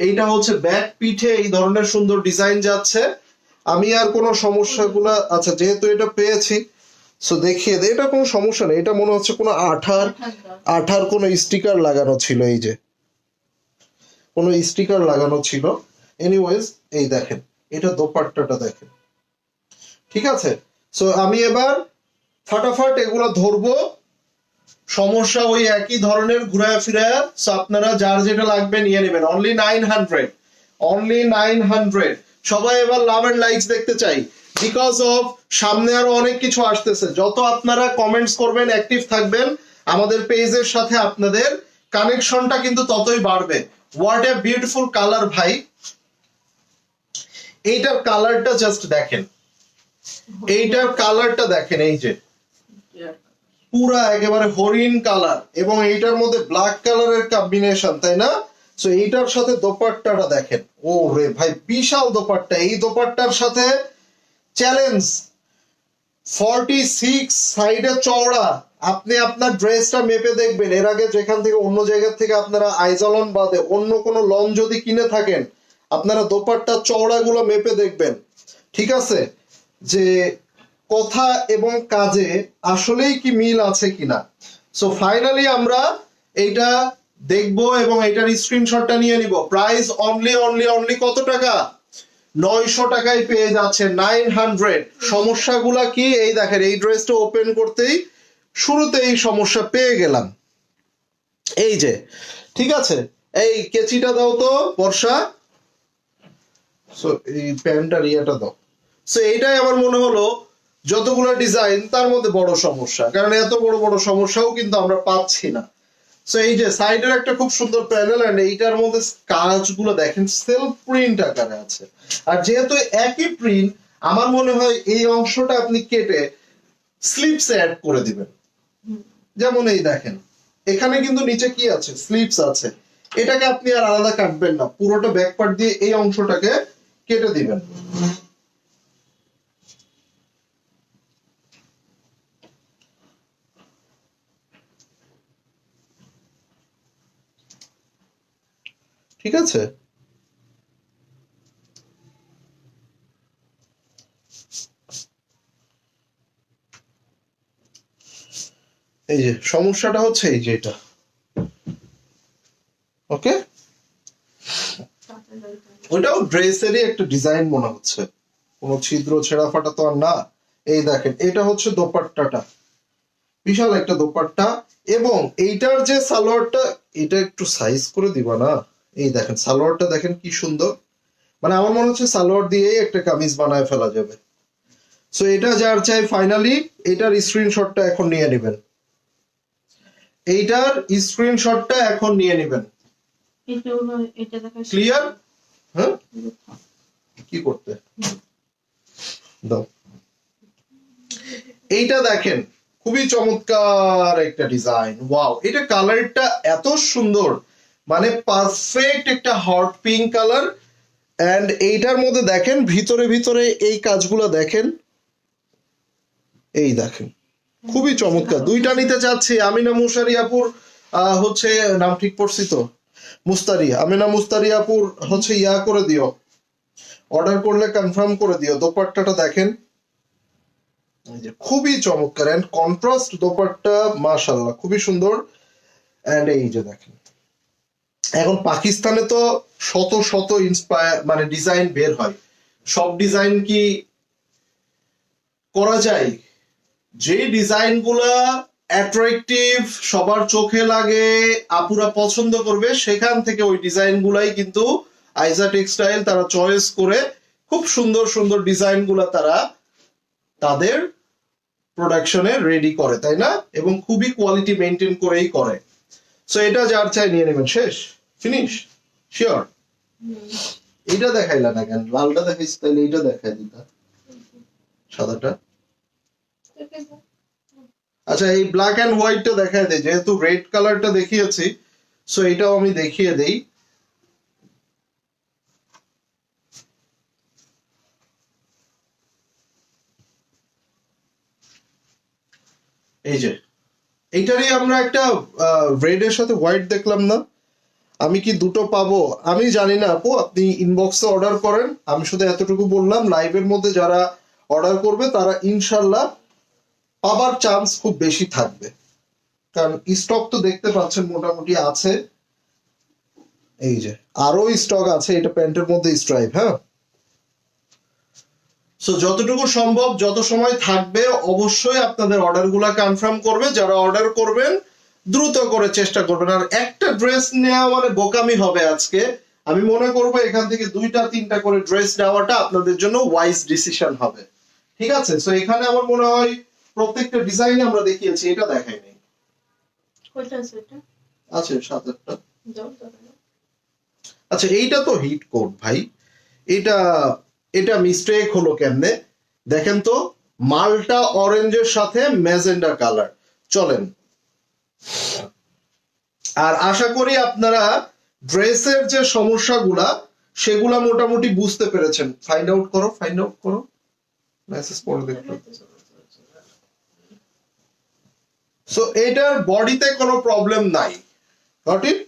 [SPEAKER 1] এইটা হচ্ছে ব্যাক, পিঠে এই ধরনের সুন্দর ডিজাইন যাচ্ছে। আমি আর কোনো সমস্যাগুলা, আচ্ছা যেহেতু এটা পেয়েছি সো দেখিয়ে দে। এটা কোনো সমস্যা নেই, এটা মনে হচ্ছে কোনো আঠার কোনো স্টিকার লাগানো ছিল, এই যে কোনো স্টিকার লাগানো ছিল। এনিওয়েজ এই দেখেন, এটা দোপাট্টাটা দেখেন, ঠিক আছে। সো আমি এবার ফাটাফাট এগুলো ধরবো, সমস্যা ওই একই ধরনের ঘুরায় ফিরায়। সো আপনারা যার যেটা লাগবে নিয়ে নেবেন। অনলি 900। সবাই এবার লাভ এন্ড লাইকস দেখতে চাই, বিকজ অফ সামনে আরো অনেক কিছু আসতেছে। যত আপনারা কমেন্টস করবেন, অ্যাক্টিভ থাকবেন আমাদের পেজের সাথে, আপনাদের কানেকশনটা কিন্তু ততই বাড়বে। হোয়াট এ বিউটিফুল কালার ভাই, এইটার কালারটা জাস্ট দেখেন, এইটার কালারটা দেখেন, এই যে পুরা একেবারে হরিণ কালার, এবং এইটার মধ্যে ব্ল্যাক কালারের কম্বিনেশন, তাই না? সো এইটার সাথে দোপাট্টাটা দেখেন, ও রে ভাই বিশাল দোপাট্টা। এই দোপাট্টার সাথে চ্যালেঞ্জ 46 সাইডে চওড়া। আপনি আপনার ড্রেসটা মেপে দেখবেন। এর আগে যেখান থেকে অন্য জায়গা থেকে আপনারা আইজলন বাদে অন্য কোনো লন যদি কিনে থাকেন, আপনারা দোপাট্টার চওড়াগুলো মেপে দেখবেন, ঠিক আছে, যে কথা এবং কাজে আসলেই কি মিল আছে কিনা। সো ফাইনালি আমরা এইটা দেখবো এবং এটার স্ক্রিনশটটা নিয়ে নিব। প্রাইস অনলি কত টাকা? 900 টাকায় পেয়ে যাচ্ছে, 900। সমস্যাগুলা কি? এই দেখেন, এই ড্রেসটা ওপেন করতেই শুরুতেই সমস্যা পেয়ে গেলাম। এই যে, ঠিক আছে, এই কেচিটা দাও তো বর্ষা। সো এই প্যান্টটার ইয়েটা দাও। সো এইটাই আমার মনে হলো যতগুলো ডিজাইন তার মধ্যে বড় সমস্যা, কারণ এত বড় বড় সমস্যাও কিন্তু আমরা পাচ্ছি না। সো এই যে সাইডের একটা খুব সুন্দর প্যানেল, এন্ড এইটার মধ্যে কাজগুলো দেখেন সেলফ প্রিন্ট আকারে আছে। আর যেহেতু একই প্রিন্ট, আমার মনে হয় এই অংশটা আপনি কেটে স্লিপস অ্যাড করে দিবেন। যেমন এই দেখেন এখানে কিন্তু নিচে কি আছে, স্লিপস আছে, এটাকে আপনি আর আলাদা কাটবেন না, পুরোটা ব্যাক পার্ট দিয়ে এই অংশটাকে কেটে দিবেন। ঠিক আছে, এই যে সমস্যাটা হচ্ছে এই যে এটা। ওকে, ওইটাও ড্রেসেরই একটা ডিজাইন মনে হচ্ছে, কোনো ছিদ্র ছেঁড়া ফাটা তো আর না। এই দেখেন এটা হচ্ছে দোপাট্টাটা, বিশাল একটা দোপাট্টা। এবং এইটার যে সালোয়ারটা, এটা একটু সাইজ করে দিবা না? এই দেখেন সালোয়ারটা দেখেন কি সুন্দর, মানে আমার মনে হচ্ছে সালোয়ার দিয়েই একটা কামিজ বানায় ফেলা যাবে। সো এটা যার চাই ফাইনালি এটার স্ক্রিনশটটা এখন নিয়ে নেবেন, এইটার স্ক্রিনশটটা এখন নিয়ে নেবেন। ক্লিয়ার? হ্যাঁ, কি করতে দাও। এইটা দেখেন খুবই চমৎকার একটা ডিজাইন, ওয়াও, এটা কালারটা এত সুন্দর, মানে পারফেক্ট একটা হট পিঙ্ক কালার। এন্ড এইটার মধ্যে দেখেন ভিতরে ভিতরে এই কাজগুলো দেখেন, এই দেখেন খুবই চমৎকার। দুইটা নিতে চাচ্ছি, আমিনা মুশারি আপুর হচ্ছে নাম ঠিক পড়ছি তো, মুস্তারি, আমিনা মুস্তারি আপুর হচ্ছে ইয়া করে দিও, অর্ডার করলে কনফার্ম করে দিও। দোপাট্টাটা দেখেন, এই যে খুবই চমৎকার এন্ড কন্ট্রাস্ট দোপাট্টা, মাশাআল্লাহ খুবই সুন্দর। এন্ড এই যে দেখেন, এখন পাকিস্তানে তো শত শত ইন্সপায়ার মানে ডিজাইন বের হয়, সব ডিজাইন কি করা যায়? যে ডিজাইন গুলা অ্যাট্রাকটিভ, সবার চোখে লাগে, আপুরা পছন্দ করবে, সেখান থেকে ওই ডিজাইন গুলাই কিন্তু আইজা টেক্সটাইল তারা চয়েস করে খুব সুন্দর সুন্দর ডিজাইন গুলা তারা তাদের প্রোডাকশনে রেডি করে, তাই না? এবং খুবই কোয়ালিটি মেনটেন করেই করে। সো এটা যার চাই নিয়ে নেবেন, শেষ, ফিনিশ, শিওর। এইটা দেখাইলা না কেন? লালটা দেখাইছি, তাইলে এইটা দেখাই দিতা, সাদাটা। আচ্ছা এই ব্ল্যাক এন্ড হোয়াইটটা দেখায় দেয়, যেহেতু রেড কালারটা দেখিয়েছি, সো এটাও আমি দেখিয়ে দেই। এই যে এইটারই আমরা একটা রেড এর সাথে হোয়াইট দেখলাম না, আমি কি দুটো পাবো আমি জানি না আপু, আপনি ইনবক্সে অর্ডার করেন। আমি শুধু এতটুকু বললাম, লাইভের মধ্যে যারা অর্ডার করবে তারা ইনশাল্লাহ পাবার চান্স খুব বেশি থাকবে, কারণ স্টক তো দেখতে পাচ্ছেন মোটামুটি আছে। এই যে আরো স্টক আছে, এটা প্যান্টের মধ্যে স্ট্রাইপ। হ্যাঁ, সো যতটুকু সম্ভব যত সময় থাকবে অবশ্যই আপনাদের অর্ডার গুলা কনফার্ম করবে, যারা অর্ডার করবেন দ্রুত করে চেষ্টা করবেন। আর একটা ড্রেস নেওয়া মানে বোকামি হবে আজকে, আমি মনে করবো এখান থেকে 2-3টা করে ড্রেস নেওয়াটা আপনাদের জন্য ওয়াইজ ডিসিশন হবে। ঠিক আছে, সো এখানে আমার মনে হয় প্রত্যেকটা ডিজাইন আমরা দেখিয়েছি, এটা দেখাই নাই। আছে 7-8টা। আচ্ছা এইটা তো হিট কোড ভাই, এটা এটা মিস্টেক হলো কেমনে দেখেন তো, মালটা অরেঞ্জের সাথে ম্যাজেন্ডা কালার। চলেন, আর আশা করি আপনারা ড্রেসের যে সমস্যাগুলা সেগুলা মোটামুটি বুঝতে পেরেছেন। ফাইন্ড আউট করো, মেসেজ পড়ে দেখো। সো এটার বডিতে কোনো প্রবলেম নাই, গট ইট,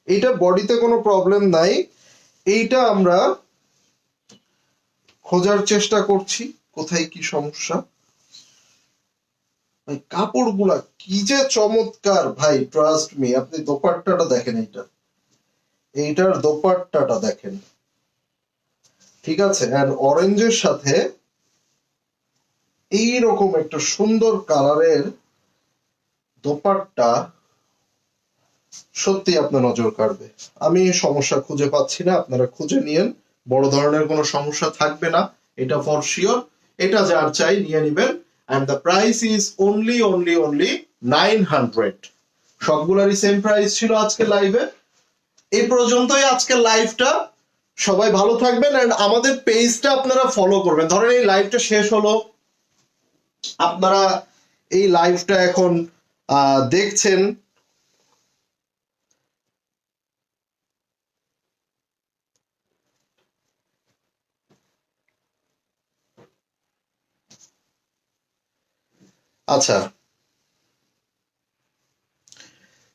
[SPEAKER 1] এইটা বডিতে কোনো প্রবলেম নাই। এইটা আমরা খোঁজার চেষ্টা করছি কোথায় কি সমস্যা। ভাই কাপড়গুলা কি যে চমৎকার ভাই, ট্রাস্ট মি। আপনি দোপাট্টাটা দেখেন, এইটার দোপাট্টাটা দেখেন, ঠিক আছে? আর অরেঞ্জের সাথে এইরকম একটা সুন্দর কালারের দোপাট্টা সত্যি আপনার নজর কাড়বে। আমি সমস্যা খুঁজে পাচ্ছি না, আপনারা খুঁজে নিয়েন, বড় ধরনের কোনো সমস্যা থাকবে না, এটা ফর শিওর। এটা যার চাই নিয়ে নেবেন। And the price is only 900। সবগুলারই সেম প্রাইস ছিল আজকে লাইভে। এই পর্যন্তই আজকের লাইভটা। সবাই ভালো থাকবেন এন্ড আমাদের পেজটা আপনারা ফলো করবেন। ধরেন এই লাইভটা শেষ হলো, আপনারা এই লাইভটা এখন দেখছেন, আচ্ছা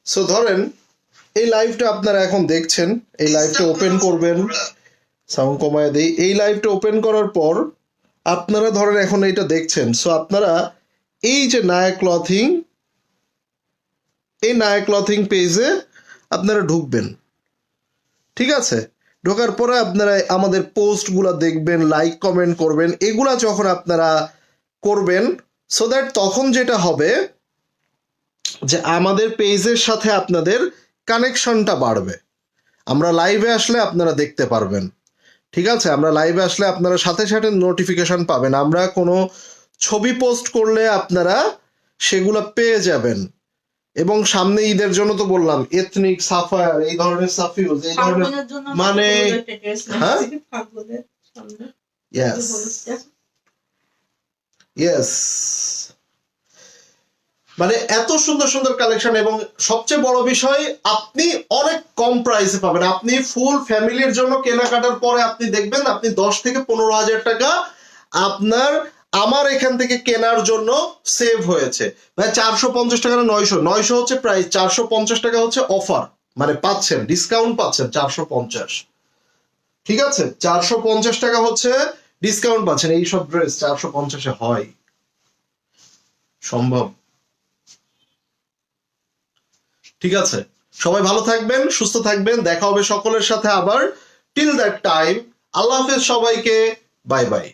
[SPEAKER 1] সো ধরেন এই লাইভটা আপনারা এখন দেখছেন, এই লাইভটা ওপেন করবেন, সাউন্ড কমায় দেই। এই লাইভটা ওপেন করার পর আপনারা ধরেন এখন এইটা দেখছেন, সো আপনারা এই যে নায়া ক্লথিং, এই নায়া ক্লথিং পেজে আপনারা ঢুকবেন, ঠিক আছে? ঢোকার পরে আপনারা আমাদের পোস্টগুলো দেখবেন, লাইক কমেন্ট করবেন। এগুলা যখন আপনারা করবেন, সো দ্যাট তখন যেটা হবে যে আমাদের পেজের সাথে আপনাদের কানেকশনটা বাড়বে। আমরা লাইভে আসলে আপনারা দেখতে পারবেন, ঠিক আছে? আমরা লাইভে আসলে আপনারা সাথে সাথে নোটিফিকেশন পাবেন। আমরা কোনো ছবি পোস্ট করলে আপনারা সেগুলো পেয়ে যাবেন। এবং সামনে ঈদের জন্য তো বললাম এথনিক সাফায়ার, এই ধরনের সাফিউজ, এই ধরনের
[SPEAKER 2] ফাল্গুনের জন্য
[SPEAKER 1] মানে
[SPEAKER 2] একটা ড্রেস
[SPEAKER 1] হ্যাঁ?
[SPEAKER 2] নিয়েছি, ফাল্গুনের সামনে
[SPEAKER 1] ইয়েস
[SPEAKER 2] হলুদটা।
[SPEAKER 1] ইয়েস, মানে এত সুন্দর সুন্দর কালেকশন এবং সবচেয়ে বড় বিষয় আপনি অনেক কম প্রাইসে পাবেন। আপনি ফুল ফ্যামিলির জন্য কেনাকাটার পরে আপনি দেখবেন আপনি 10 থেকে 15,000 টাকা আপনার আমার এখান থেকে কেনার জন্য সেভ হয়েছে। ভাই 450 টাকা না 900 হচ্ছে প্রাইস, 450 টাকা হচ্ছে অফার, মানে পাচ্ছেন ডিসকাউন্ট পাচ্ছেন 450, ঠিক আছে? 450 টাকা হচ্ছে ডিসকাউন্ট পাচ্ছেন। এইসব ড্রেস 450-এ হয় সম্ভব? ঠিক আছে, সবাই ভালো থাকবেন, সুস্থ থাকবেন, দেখা হবে সকলের সাথে আবার। টিল দ্যাট টাইম, আল্লাহ হাফেজ সবাইকে, বাই বাই।